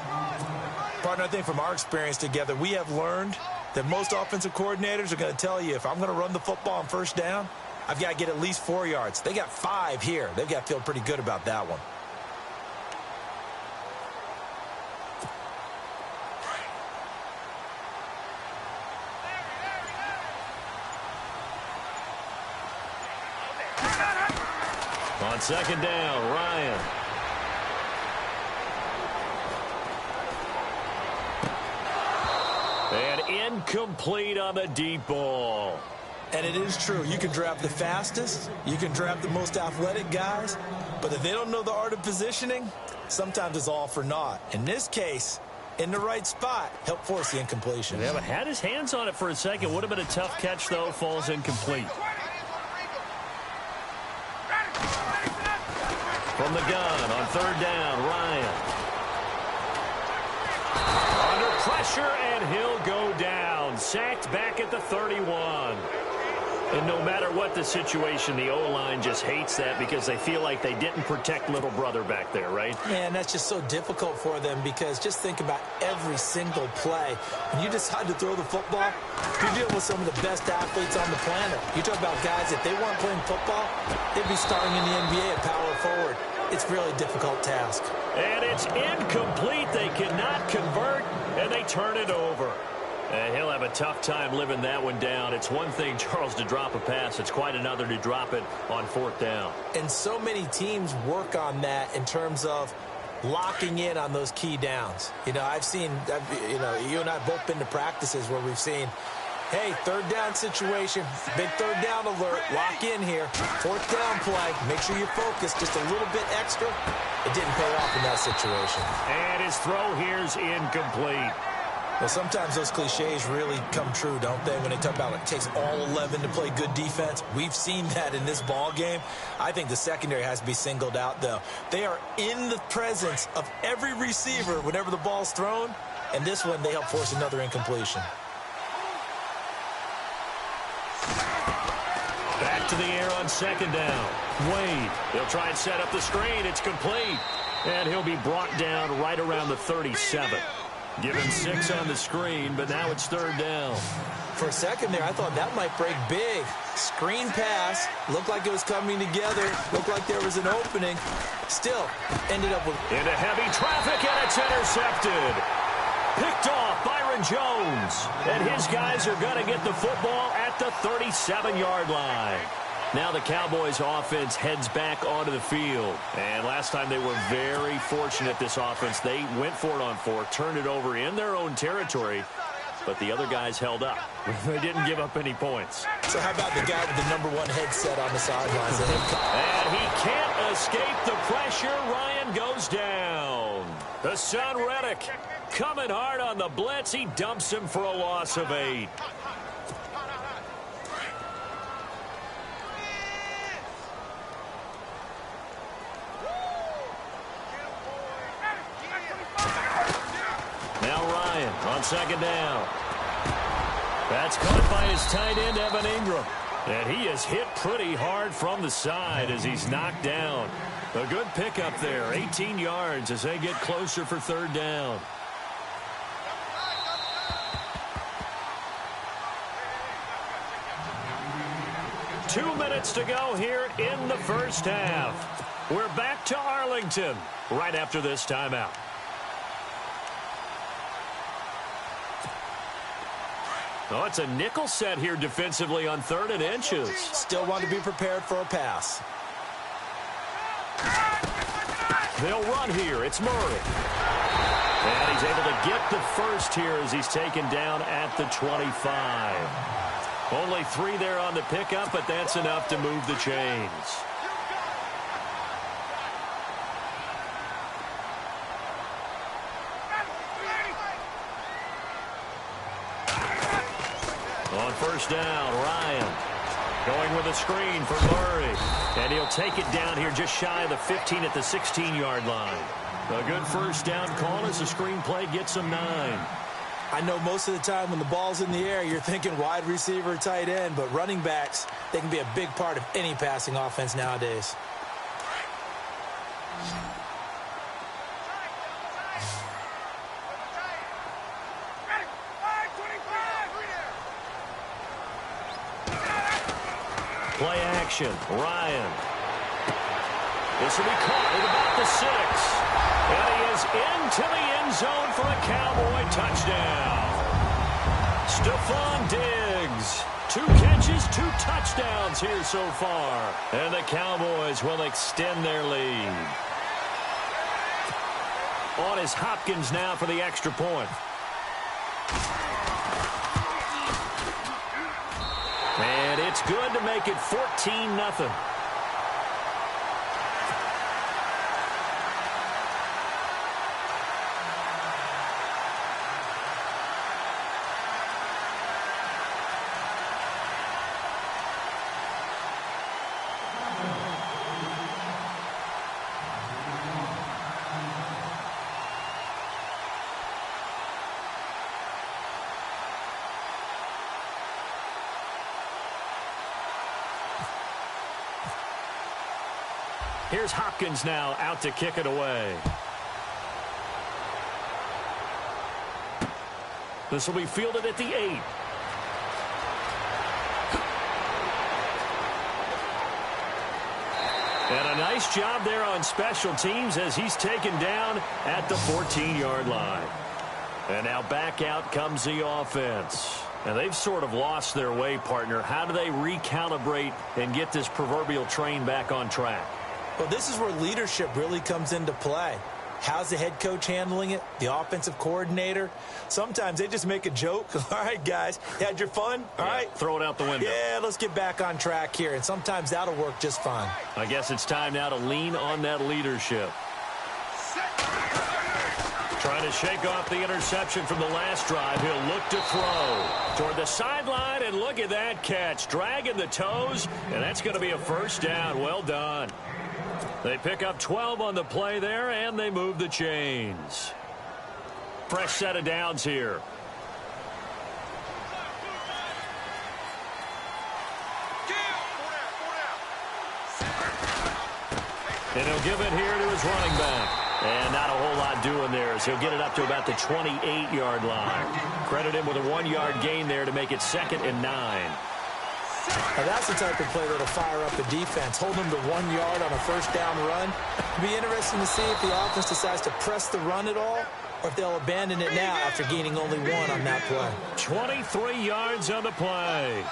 Partner, I think from our experience together, we have learned that most offensive coordinators are going to tell you, if I'm going to run the football on 1st down, I've got to get at least 4 yards. They got 5 here. They've got to feel pretty good about that one. On second down, Ryan. And incomplete on the deep ball. And it is true. You can draft the fastest. You can draft the most athletic guys. But if they don't know the art of positioning, sometimes it's all for naught. In this case, in the right spot, help force the incompletion. Yeah, but had his hands on it for a second. Would have been a tough catch, though. Falls incomplete. From the gun on third down, Ryan. Under pressure, and he'll go down. Sacked back at the 31. And no matter what the situation, the O-line just hates that because they feel like they didn't protect little brother back there, right? Man, that's just so difficult for them because just think about every single play. When you decide to throw the football, you're dealing with some of the best athletes on the planet. You talk about guys, if they weren't playing football, they'd be starting in the NBA at power forward. It's really a difficult task. And it's incomplete. They cannot convert, and they turn it over. And he'll have a tough time living that one down. It's one thing, Charles, to drop a pass. It's quite another to drop it on fourth down. And so many teams work on that in terms of locking in on those key downs. You know, you and I have both been to practices where we've seen, hey, third down situation, big third down alert, lock in here, fourth down play, make sure you focus just a little bit extra. It didn't pay off in that situation. And his throw here's incomplete. Well, sometimes those cliches really come true, don't they? When they talk about it takes all 11 to play good defense. We've seen that in this ball game. I think the secondary has to be singled out, though. They are in the presence of every receiver whenever the ball's thrown. And this one, they help force another incompletion. Back to the air on second down. Wade, they'll try and set up the screen. It's complete. And he'll be brought down right around the 37. Given 6 on the screen, but now it's third down. For a second there, I thought that might break big. Screen pass, looked like it was coming together, looked like there was an opening. Still, ended up with... Into heavy traffic, and it's intercepted. Picked off Byron Jones. And his guys are going to get the football at the 37-yard line. Now the Cowboys offense heads back onto the field. And last time they were very fortunate, this offense. They went for it on 4, turned it over in their own territory, but the other guys held up. They didn't give up any points. So how about the guy with the #1 headset on the sidelines? And he can't escape the pressure. Ryan goes down. The son Reddick coming hard on the blitz. He dumps him for a loss of 8. On second down. That's caught by his tight end, Evan Ingram. And he is hit pretty hard from the side as he's knocked down. A good pickup there, 18 yards as they get closer for third down. Two minutes to go here in the first half. We're back to Arlington right after this timeout. Oh, it's a nickel set here defensively on 3rd and inches. Still want to be prepared for a pass. They'll run here. It's Murray. And he's able to get the first here as he's taken down at the 25. Only 3 there on the pickup, but that's enough to move the chains. On first down, Ryan going with a screen for Murray. And he'll take it down here just shy of the 15 at the 16-yard line. A good first down call as the screen play gets him 9. I know most of the time when the ball's in the air, you're thinking wide receiver, tight end, but running backs, they can be a big part of any passing offense nowadays. Play action, Ryan. This will be caught at about the 6. And he is into the end zone for a Cowboy touchdown. Stephon Diggs 2 catches, 2 touchdowns here so far. And the Cowboys will extend their lead. On is Hopkins now for the extra point. And it's good to make it 14-0. Here's Hopkins now out to kick it away. This will be fielded at the 8. And a nice job there on special teams as he's taken down at the 14-yard line. And now back out comes the offense. And they've sort of lost their way, partner. How do they recalibrate and get this proverbial train back on track? Well, this is where leadership really comes into play. How's the head coach handling it? The offensive coordinator? Sometimes they just make a joke. All right, guys, you had your fun? All right. Throw it out the window. Yeah, let's get back on track here. And sometimes that'll work just fine. I guess it's time now to lean on that leadership. Trying to shake off the interception from the last drive. He'll look to throw toward the sideline, and look at that catch. Dragging the toes, and that's going to be a first down. Well done. They pick up 12 on the play there, and they move the chains. Fresh set of downs here. And he'll give it here to his running back. And not a whole lot doing there as he'll get it up to about the 28-yard line. Credit him with a 1-yard gain there to make it 2nd and 9. Now that's the type of play that'll fire up a defense. Hold them to 1 yard on a first down run. It'll be interesting to see if the offense decides to press the run at all or if they'll abandon it now after gaining only 1 on that play. 23 yards on the play.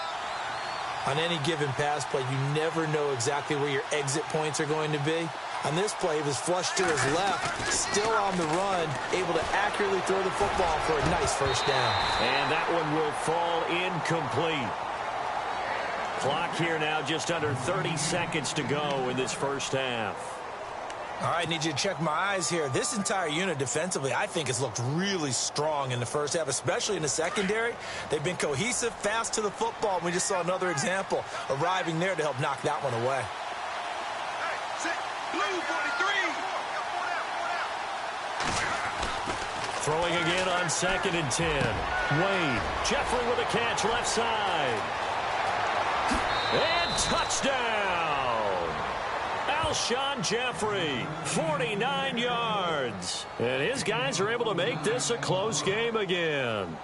On any given pass play, you never know exactly where your exit points are going to be. On this play, he was flushed to his left, still on the run, able to accurately throw the football for a nice first down. And that one will fall incomplete. Clock here now just under 30 seconds to go in this first half. All right, need you to check my eyes here. This entire unit defensively, I think, has looked really strong in the first half, especially in the secondary. They've been cohesive, fast to the football. We just saw another example arriving there to help knock that one away. Blue 43. Throwing again on 2nd and 10. Wade, Jeffrey with a catch left side. And touchdown! Alshon Jeffrey, 49 yards. And his guys are able to make this a close game again.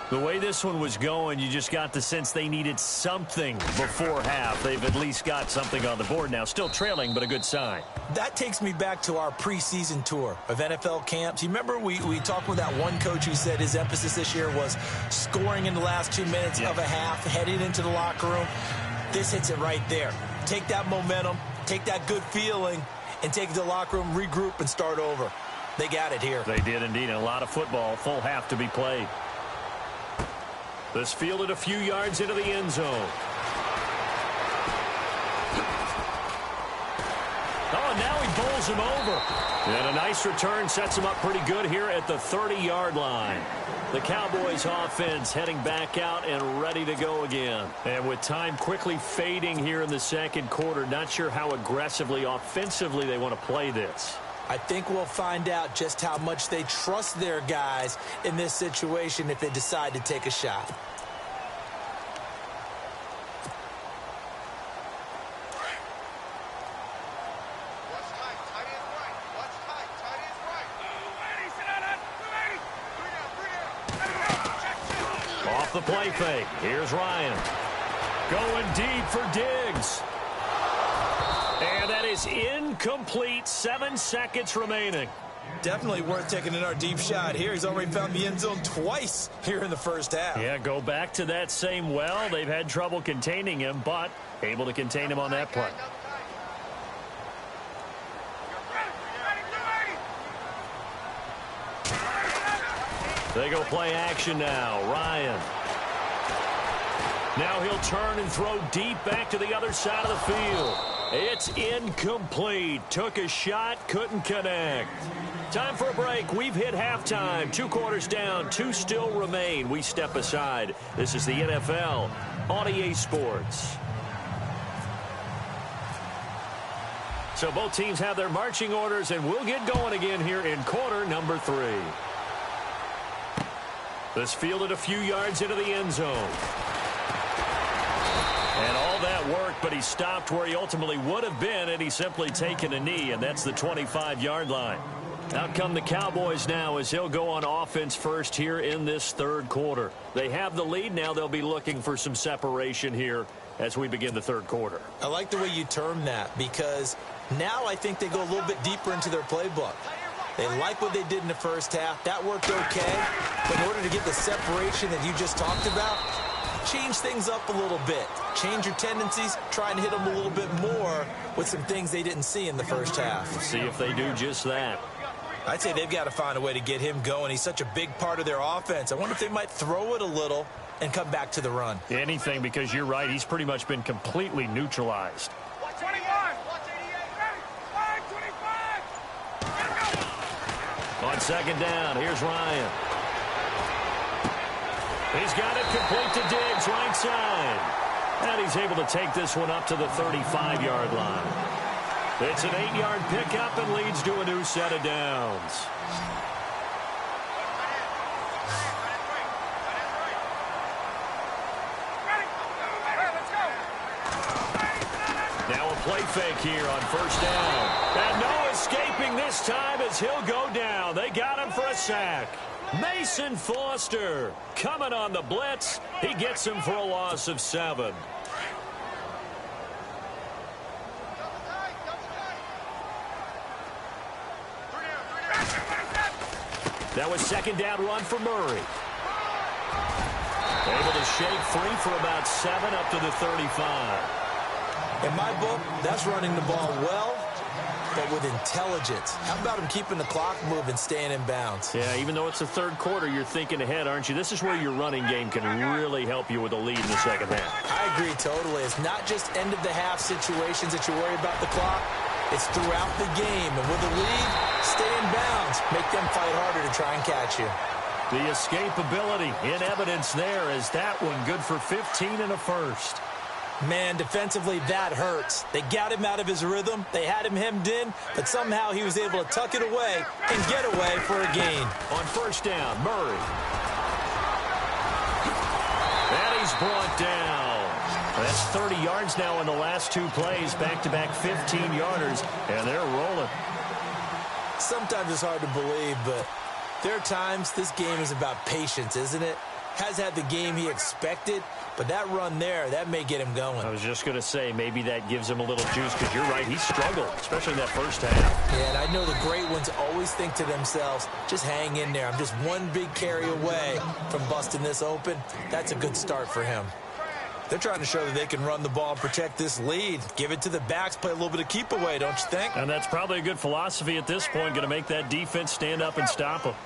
The way this one was going, you just got the sense they needed something before half. They've at least got something on the board now. Still trailing, but a good sign. That takes me back to our preseason tour of NFL camps. You remember we talked with that one coach who said his emphasis this year was scoring in the last 2 minutes of a half, heading into the locker room. This hits it right there. Take that momentum, take that good feeling, and take it to the locker room, regroup, and start over. They got it here. They did indeed. A lot of football, full half to be played. This fielded a few yards into the end zone. Oh, and now he bowls him over. And a nice return sets him up pretty good here at the 30-yard line. The Cowboys offense heading back out and ready to go again. And with time quickly fading here in the second quarter, not sure how aggressively, offensively they want to play this. I think we'll find out just how much they trust their guys in this situation if they decide to take a shot. Off the play fake. Here's Ryan. Going deep for Diggs. And that is incomplete. 7 seconds remaining. Definitely worth taking in our deep shot here. He's already found the end zone twice here in the first half. Yeah, go back to that same well. They've had trouble containing him, but able to contain him on that play. They go play action now. Ryan. Now he'll turn and throw deep back to the other side of the field. It's incomplete. Took a shot, couldn't connect. Time for a break. We've hit halftime. 2 quarters down, 2 still remain. We step aside. This is the NFL on EA Sports. So both teams have their marching orders, and we'll get going again here in quarter number 3. This fielded a few yards into the end zone. And all that worked, but he stopped where he ultimately would have been had he simply taken a knee, and that's the 25-yard line. Out come the Cowboys now as he'll go on offense first here in this third quarter. They have the lead. Now they'll be looking for some separation here as we begin the third quarter. I like the way you term that because now I think they go a little bit deeper into their playbook. They like what they did in the first half. That worked okay. But in order to get the separation that you just talked about, change things up a little bit. Change your tendencies. Try and hit them a little bit more with some things they didn't see in the first half. See if they do just that. I'd say they've got to find a way to get him going. He's such a big part of their offense. I wonder if they might throw it a little and come back to the run. Anything, because you're right. He's pretty much been completely neutralized. 21. 525. On second down, here's Ryan. He's got it complete to Diggs, right side. And he's able to take this one up to the 35-yard line. It's an 8-yard pickup and leads to a new set of downs. Now a play fake here on first down. And no escaping this time as he'll go down. They got him for a sack. Mason Foster coming on the blitz. He gets him for a loss of 7. That was second down run for Murray. Able to shake free for about 7 up to the 35. In my book, that's running the ball well, but with intelligence. How about him keeping the clock moving, staying in bounds? Yeah, even though it's the third quarter, you're thinking ahead, aren't you? This is where your running game can really help you with a lead in the second half. I agree totally. It's not just end-of-the-half situations that you worry about the clock. It's throughout the game. And with a lead, stay in bounds. Make them fight harder to try and catch you. The escapability in evidence there as that one good for 15 and a first. Man, defensively, that hurts. They got him out of his rhythm. They had him hemmed in, but somehow he was able to tuck it away and get away for a gain. On first down, Murray. And he's brought down. That's 30 yards now in the last 2 plays, back-to-back 15-yarders, and they're rolling. Sometimes it's hard to believe, but there are times this game is about patience, isn't it? Has had the game he expected, but that run there, that may get him going. I was just going to say, maybe that gives him a little juice, because you're right, he struggled, especially in that first half. Yeah, and I know the great ones always think to themselves, just hang in there. I'm just one big carry away from busting this open. That's a good start for him. They're trying to show that they can run the ball and protect this lead. Give it to the backs, play a little bit of keep away, don't you think? And that's probably a good philosophy at this point, going to make that defense stand up and stop them.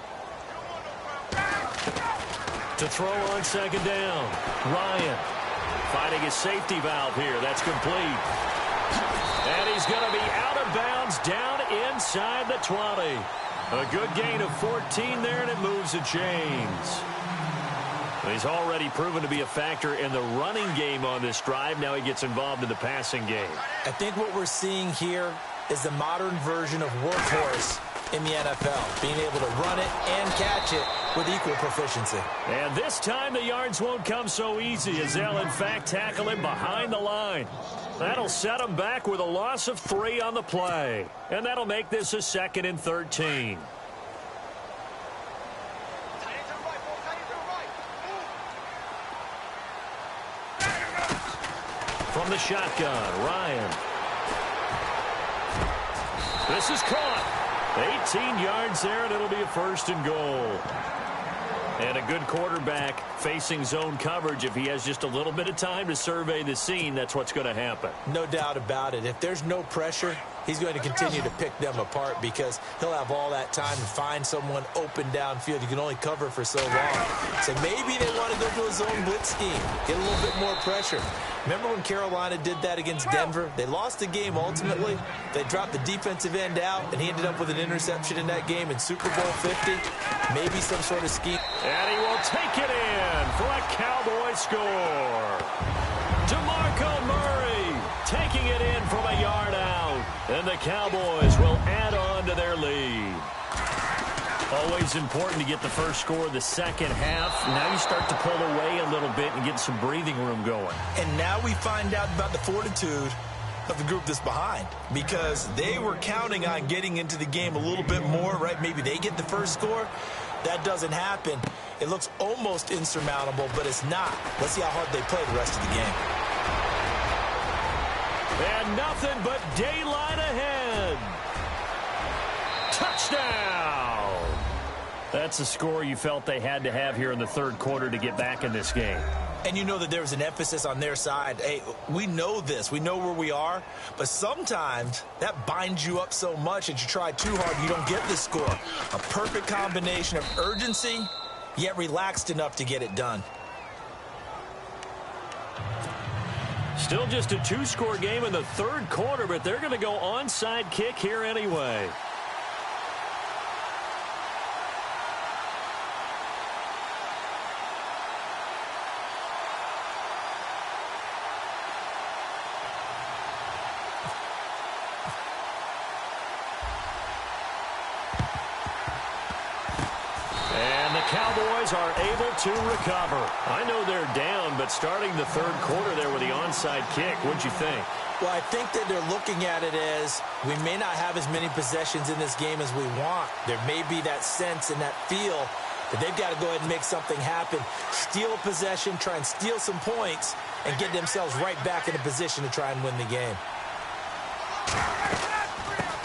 To throw on second down, Ryan finding his safety valve here. That's complete. And he's going to be out of bounds down inside the 20. A good gain of 14 there, and it moves the chains. He's already proven to be a factor in the running game on this drive. Now he gets involved in the passing game. I think what we're seeing here is the modern version of workhorse in the NFL, being able to run it and catch it with equal proficiency. And this time the yards won't come so easy as they'll, in fact, tackle him behind the line. That'll set him back with a loss of 3 on the play. And that'll make this a 2nd and 13. From the shotgun, Ryan. This is caught. 18 yards there, and it'll be a 1st and goal. And a good quarterback facing zone coverage. If he has just a little bit of time to survey the scene, that's what's going to happen. No doubt about it. If there's no pressure, he's going to continue to pick them apart because he'll have all that time to find someone open downfield. You can only cover for so long. So maybe they want to go to a zone blitz scheme, get a little bit more pressure. Remember when Carolina did that against Denver? They lost the game ultimately. They dropped the defensive end out, and he ended up with an interception in that game in Super Bowl 50. Maybe some sort of scheme. And he will take it in for a Cowboy score. DeMarco Murray taking it in from a yard out. And the Cowboys will add on to their lead. Always important to get the first score of the second half. Now you start to pull away a little bit and get some breathing room going. And now we find out about the fortitude of the group that's behind, because they were counting on getting into the game a little bit more, right? Maybe they get the first score. That doesn't happen. It looks almost insurmountable, but it's not. Let's see how hard they play the rest of the game. And nothing but daylight ahead. Touchdown! That's a score you felt they had to have here in the third quarter to get back in this game. And you know that there was an emphasis on their side. Hey, we know this. We know where we are. But sometimes that binds you up so much that you try too hard, you don't get the score. A perfect combination of urgency, yet relaxed enough to get it done. Still just a 2-score game in the third quarter, but they're going to go onside kick here anyway. Cowboys are able to recover. I know they're down, but starting the third quarter there with the onside kick, what'd you think? Well, I think that they're looking at it as we may not have as many possessions in this game as we want. There may be that sense and that feel that they've got to go ahead and make something happen. Steal a possession, try and steal some points, and get themselves right back in a position to try and win the game.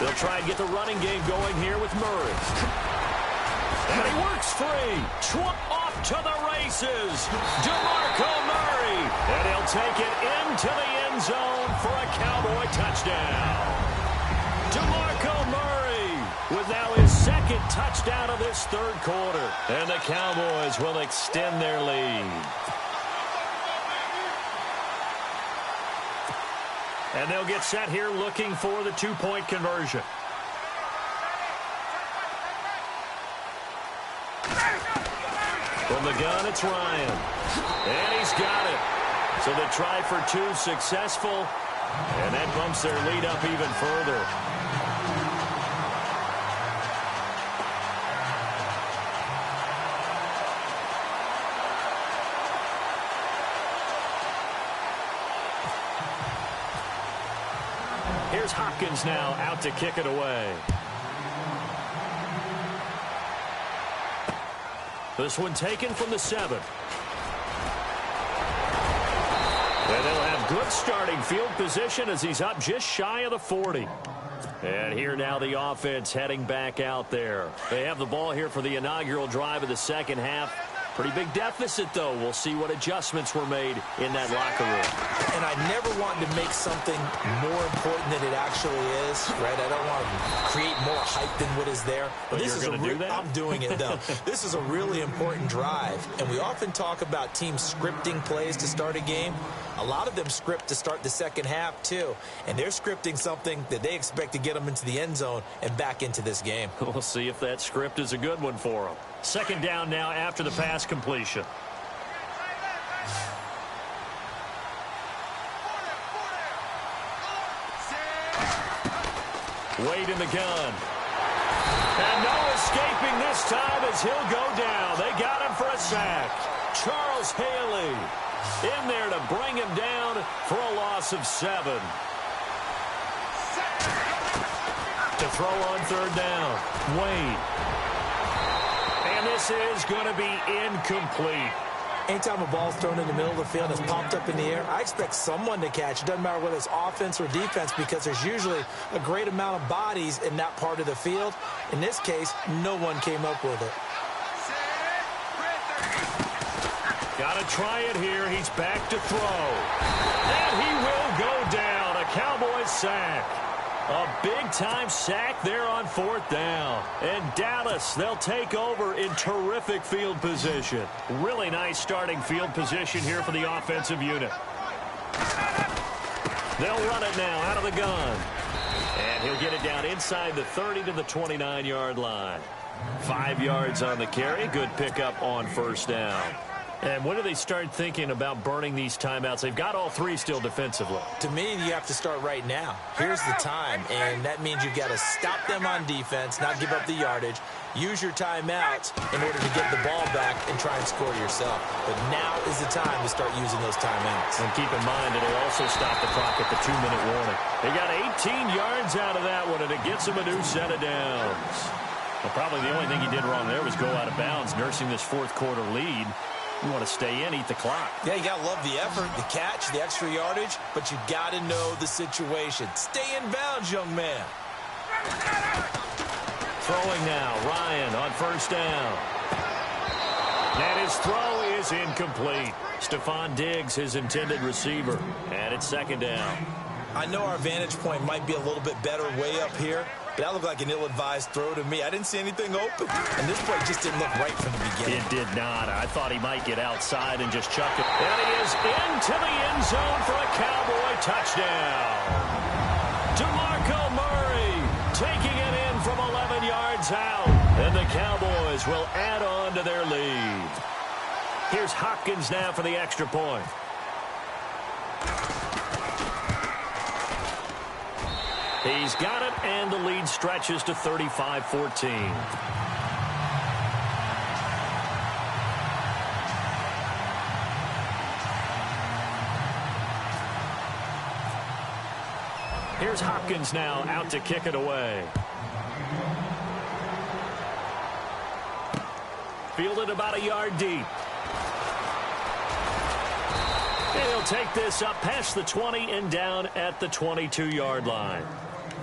They'll try and get the running game going here with Murray. And he works free. Off to the races. DeMarco Murray. And he'll take it into the end zone for a Cowboy touchdown. DeMarco Murray with now his second touchdown of this third quarter. And the Cowboys will extend their lead. And they'll get set here looking for the two-point conversion. From the gun, it's Ryan. And he's got it. So they try for 2, successful. And that bumps their lead up even further. Here's Hopkins now out to kick it away. This one taken from the 7. And they'll have good starting field position as he's up just shy of the 40. And here now the offense heading back out there. They have the ball here for the inaugural drive of the second half. Pretty big deficit, though. We'll see what adjustments were made in that locker room. And I never want to make something more important than it actually is, right? I don't want to create more hype than what is there. But this is going to do that? I'm doing it, though. This is a really important drive. And we often talk about teams scripting plays to start a game. A lot of them script to start the second half, too. And they're scripting something that they expect to get them into the end zone and back into this game. We'll see if that script is a good one for them. Second down now after the pass completion. Wade in the gun. And no escaping this time as he'll go down. They got him for a sack. Charles Haley in there to bring him down for a loss of 7. To throw on third down. Wade. And this is going to be incomplete. Anytime a ball's thrown in the middle of the field and it's popped up in the air, I expect someone to catch. It doesn't matter whether it's offense or defense because there's usually a great amount of bodies in that part of the field. In this case, no one came up with it. Got to try it here. He's back to throw. And he will go down. A Cowboys sack. A big-time sack there on 4th down. And Dallas, they'll take over in terrific field position. Really nice starting field position here for the offensive unit. They'll run it now out of the gun. And he'll get it down inside the 30 to the 29-yard line. 5 yards on the carry. Good pickup on 1st down. And when do they start thinking about burning these timeouts? They've got all 3 still defensively. To me, you have to start right now. Here's the time, and that means you've got to stop them on defense, not give up the yardage, use your timeouts in order to get the ball back and try and score yourself. But now is the time to start using those timeouts. And keep in mind, it'll also stop the clock at the 2-minute warning. They got 18 yards out of that one, and it gets them a new set of downs. Well, probably the only thing he did wrong there was go out of bounds, nursing this 4th quarter lead. You want to stay in, eat the clock. Yeah, you got to love the effort, the catch, the extra yardage, but you got to know the situation. Stay in bounds, young man. Throwing now, Ryan on 1st down. And his throw is incomplete. Stephon Diggs, his intended receiver. And it's 2nd down. I know our vantage point might be a little bit better way up here, but that looked like an ill-advised throw to me. I didn't see anything open, and this play just didn't look right from the beginning. It did not. I thought he might get outside and just chuck it. And he is into the end zone for a Cowboy touchdown. DeMarco Murray taking it in from 11 yards out. And the Cowboys will add on to their lead. Here's Hopkins now for the extra point. He's got it, and the lead stretches to 35-14. Here's Hopkins now out to kick it away. Fielded about a yard deep. He'll take this up past the 20 and down at the 22-yard line.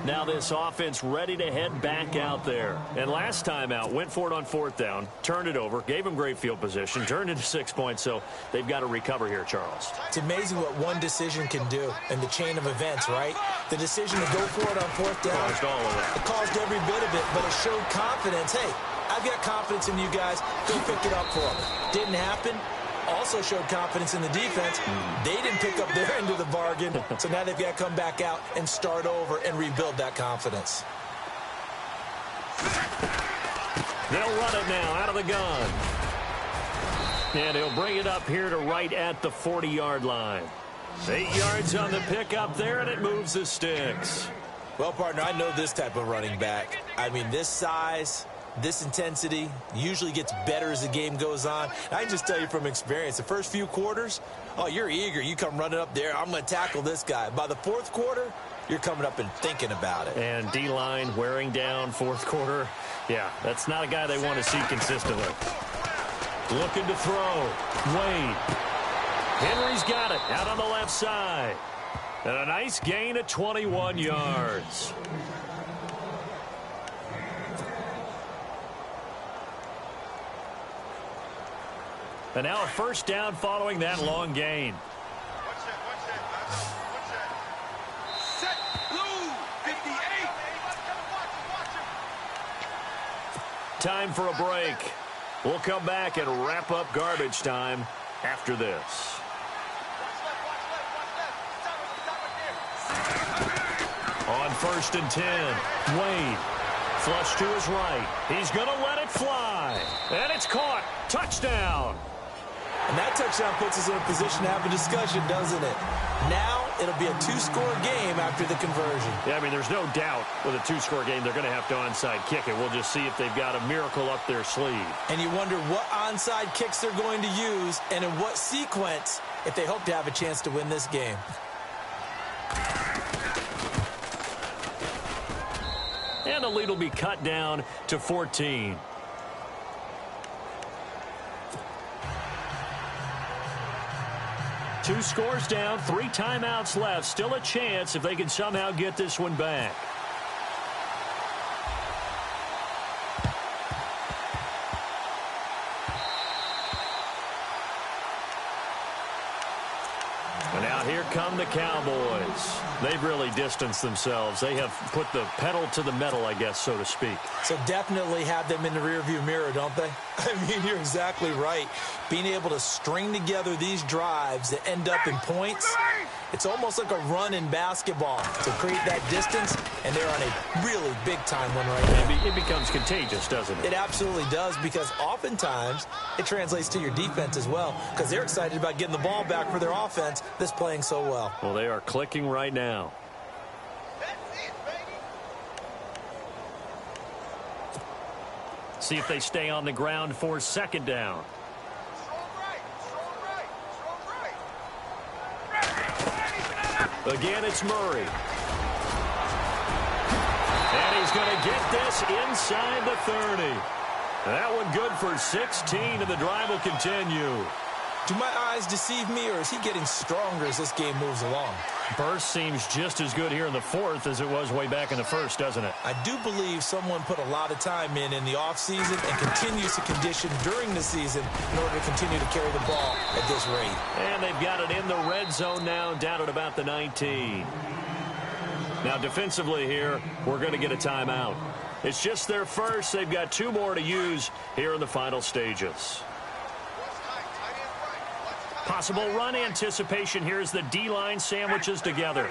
Now this offense ready to head back out there. And last time out, went for it on 4th down, turned it over, gave him great field position, turned into 6 points, so they've got to recover here, Charles. It's amazing what one decision can do in the chain of events, right? The decision to go for it on 4th down. Caused all of that. It caused every bit of it, but it showed confidence. Hey, I've got confidence in you guys. Go pick it up for them. Didn't happen. Also showed confidence in the defense. They didn't pick up their end of the bargain, so now they've got to come back out and start over and rebuild that confidence. They'll run it now out of the gun. And he'll bring it up here to right at the 40-yard line. 8 yards on the pickup there, and it moves the sticks. Well, partner, I know this type of running back. I mean, this size, this intensity usually gets better as the game goes on. I can just tell you from experience, the first few quarters, oh, you're eager. You come running up there, I'm going to tackle this guy. By the 4th quarter, you're coming up and thinking about it. And D-line wearing down 4th quarter. Yeah, that's not a guy they want to see consistently. Looking to throw. Wade. Henry's got it out on the left side. And a nice gain of 21 yards. And now a 1st down following that long gain. Watch that. Set, blue, 58. Time for a break. We'll come back and wrap up garbage time after this. On 1st and 10, Wade. Flush to his right. He's going to let it fly. And it's caught. Touchdown. And that touchdown puts us in a position to have a discussion, doesn't it? Now it'll be a 2-score game after the conversion. Yeah, I mean, there's no doubt with a 2-score game they're going to have to onside kick it. We'll just see if they've got a miracle up their sleeve. And you wonder what onside kicks they're going to use and in what sequence if they hope to have a chance to win this game. And the lead will be cut down to 14. scores down, 3 timeouts left. Still a chance if they can somehow get this one back. And now here come the Cowboys. They've really distanced themselves. They have put the pedal to the metal, I guess, so to speak. So definitely have them in the rearview mirror, don't they? I mean, you're exactly right. Being able to string together these drives that end up in points, it's almost like a run in basketball to create that distance, and they're on a really big-time one right now. It becomes contagious, doesn't it? It absolutely does, because oftentimes it translates to your defense as well, because they're excited about getting the ball back for their offense that's playing so well. Well, they are clicking right now. See if they stay on the ground for 2nd down. Again, it's Murray. And he's going to get this inside the 30. That one good for 16, and the drive will continue. Do my eyes deceive me, or is he getting stronger as this game moves along? Burst seems just as good here in the 4th as it was way back in the 1st, doesn't it? I do believe someone put a lot of time in the offseason and continues to condition during the season in order to continue to carry the ball at this rate. And they've got it in the red zone now, down at about the 19. Now, defensively here, we're going to get a timeout. It's just their first. They've got 2 more to use here in the final stages. Possible run anticipation here as the D-line sandwiches together.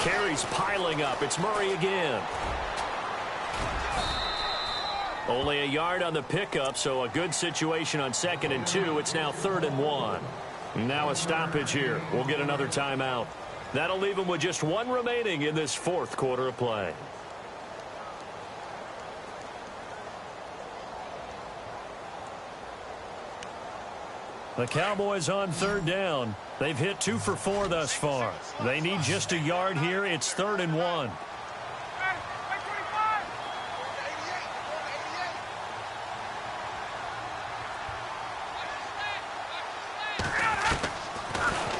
Carries piling up. It's Murray again. Only a yard on the pickup, so a good situation on 2nd and 2. It's now 3rd and 1. Now a stoppage here. We'll get another timeout. That'll leave them with just 1 remaining in this 4th quarter of play. The Cowboys on 3rd down. They've hit 2 for 4 thus far. They need just a yard here. It's 3rd and 1.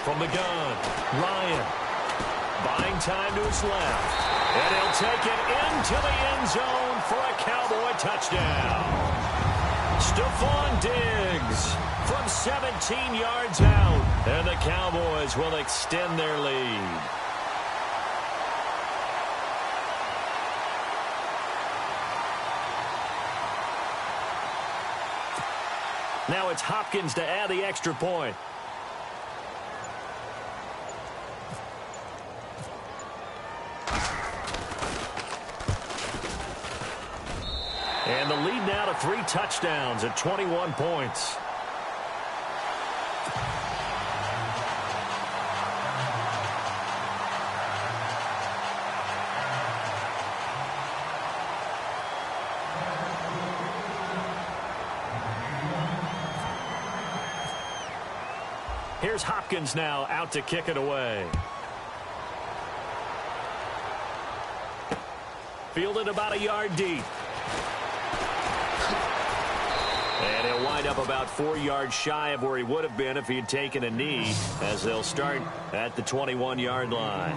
From the gun, Ryan. Buying time to his left. And he'll take it into the end zone for a Cowboy touchdown. Stephon Diggs from 17 yards out. And the Cowboys will extend their lead. Now it's Hopkins to add the extra point. And the lead now to 3 touchdowns at 21 points. Here's Hopkins now out to kick it away. Fielded about a yard deep. And he'll wind up about 4 yards shy of where he would have been if he had taken a knee, as they'll start at the 21-yard line.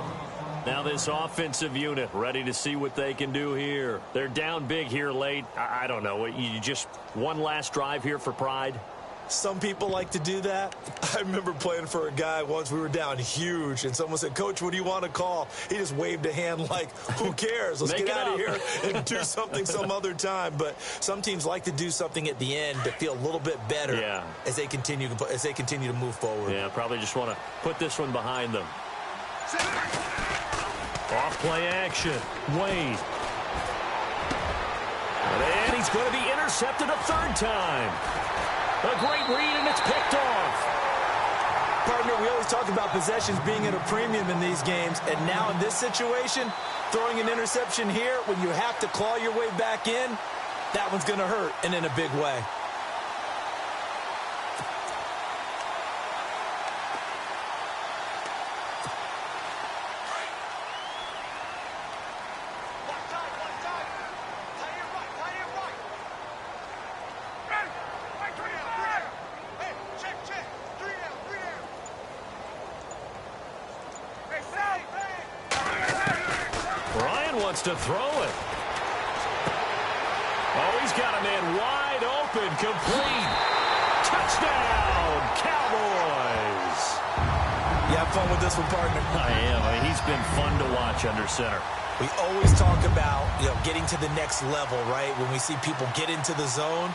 Now this offensive unit ready to see what they can do here. They're down big here late. I don't know. You just one last drive here for pride? Some people like to do that. I remember playing for a guy once. We were down huge, and someone said, "Coach, what do you want to call?" He just waved a hand like, who cares? Let's get out of here and do something some other time. But some teams like to do something at the end to feel a little bit better as they continue to move forward. Yeah, probably just want to put this one behind them. Off play action. Wade. And he's going to be intercepted a 3rd time. A great read, and it's picked off. Partner, we always talk about possessions being at a premium in these games, and now in this situation, throwing an interception here when you have to claw your way back in, that one's going to hurt, and in a big way. wants to throw it. Oh, he's got a man wide open, complete. Touchdown, Cowboys. You have fun with this one, partner? I am. He's been fun to watch under center. We always talk about, getting to the next level, right? When we see people get into the zone,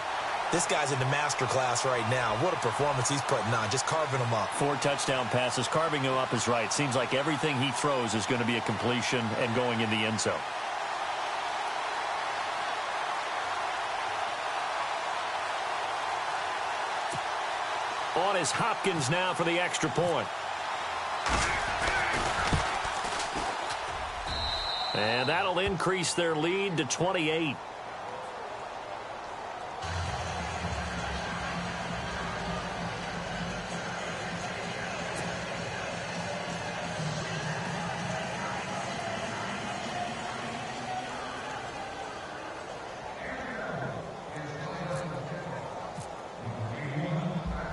this guy's in the master class right now. What a performance he's putting on, just carving them up. 4 touchdown passes. Carving him up is right. Seems like everything he throws is going to be a completion and going in the end zone. On is Hopkins now for the extra point. And that'll increase their lead to 28.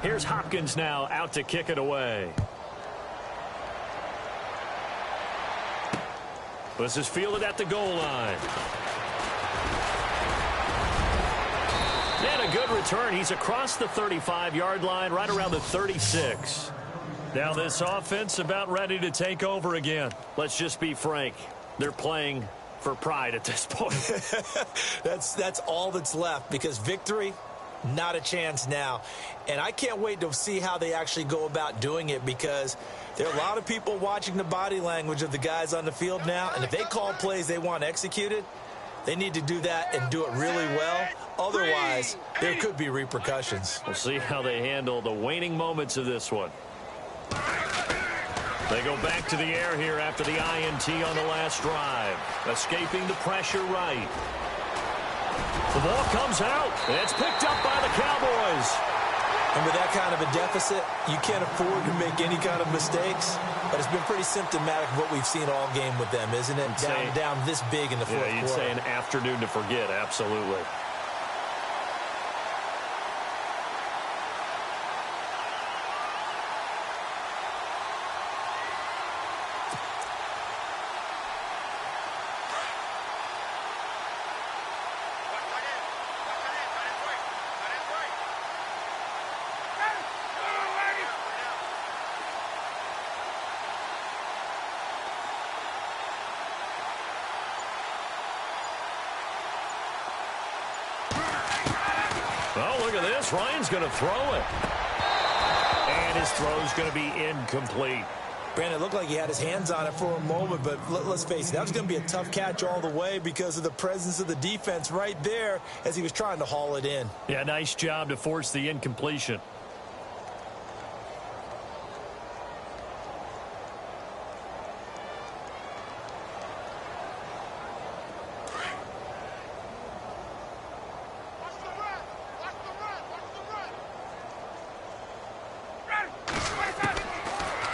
Here's Hopkins now out to kick it away. This is fielded at the goal line. And a good return. He's across the 35-yard line, right around the 36. Now this offense about ready to take over again. Let's just be frank. They're playing for pride at this point. That's all that's left, because victory, not a chance now. And I can't wait to see how they actually go about doing it, because there are a lot of people watching the body language of the guys on the field now, and if they call plays they want executed, they need to do that and do it really well. Otherwise, there could be repercussions. We'll see how they handle the waning moments of this one. They go back to the air here after the INT on the last drive. Escaping the pressure right. The ball comes out. It's picked up by the Cowboys. And with that kind of a deficit, you can't afford to make any kind of mistakes. But it's been pretty symptomatic of what we've seen all game with them, isn't it? Down this big in the fourth quarter. You'd say an afternoon to forget, absolutely. Oh, look at this. Ryan's going to throw it. And his throw's going to be incomplete. Brandon, it looked like he had his hands on it for a moment, but let's face it, that was going to be a tough catch all the way because of the presence of the defense right there as he was trying to haul it in. Yeah, nice job to force the incompletion.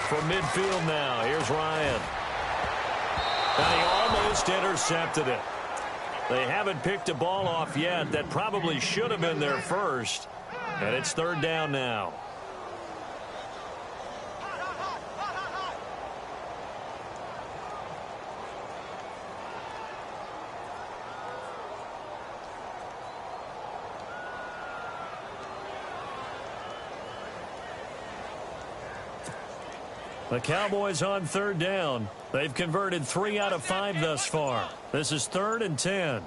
From midfield now, here's Ryan. And he almost intercepted it. They haven't picked a ball off yet. That probably should have been their first. And it's third down now. The Cowboys on third down. They've converted 3 out of 5 thus far. This is 3rd and 10.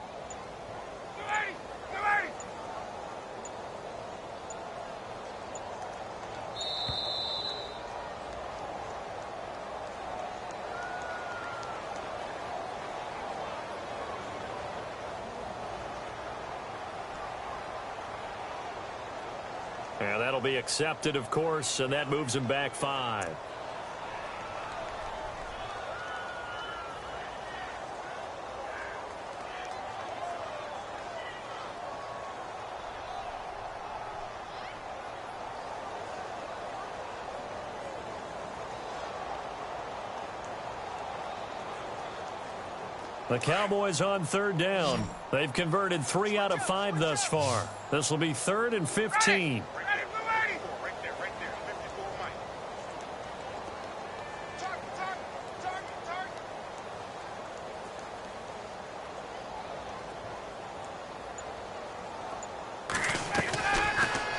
And that'll be accepted, of course, and that moves him back 5. The Cowboys on third down. They've converted 3 out of 5 thus far. This will be 3rd and 15.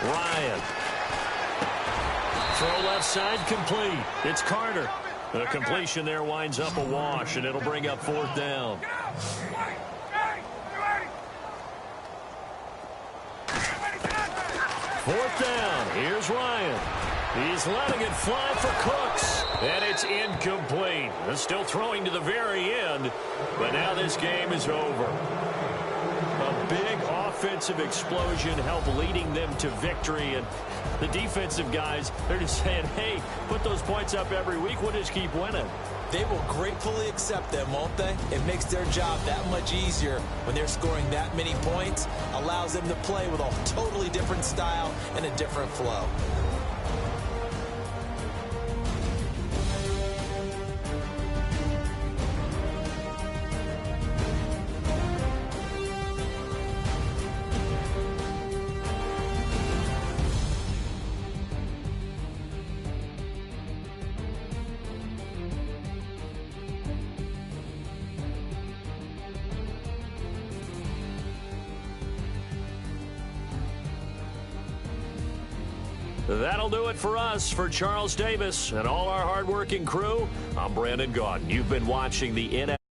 Ryan. Throw left side complete. It's Carter. The completion there winds up a wash, and it'll bring up 4th down. 4th down. Here's Ryan. He's letting it fly for Cooks. And it's incomplete. They're still throwing to the very end. But now this game is over. A big offensive explosion helped leading them to victory. And the defensive guys, they're just saying, hey, put those points up every week. We'll just keep winning. They will gratefully accept them, won't they? It makes their job that much easier when they're scoring that many points. Allows them to play with a totally different style and a different flow. That'll do it for us. For Charles Davis and all our hardworking crew, I'm Brandon Gaudin. You've been watching the NFL.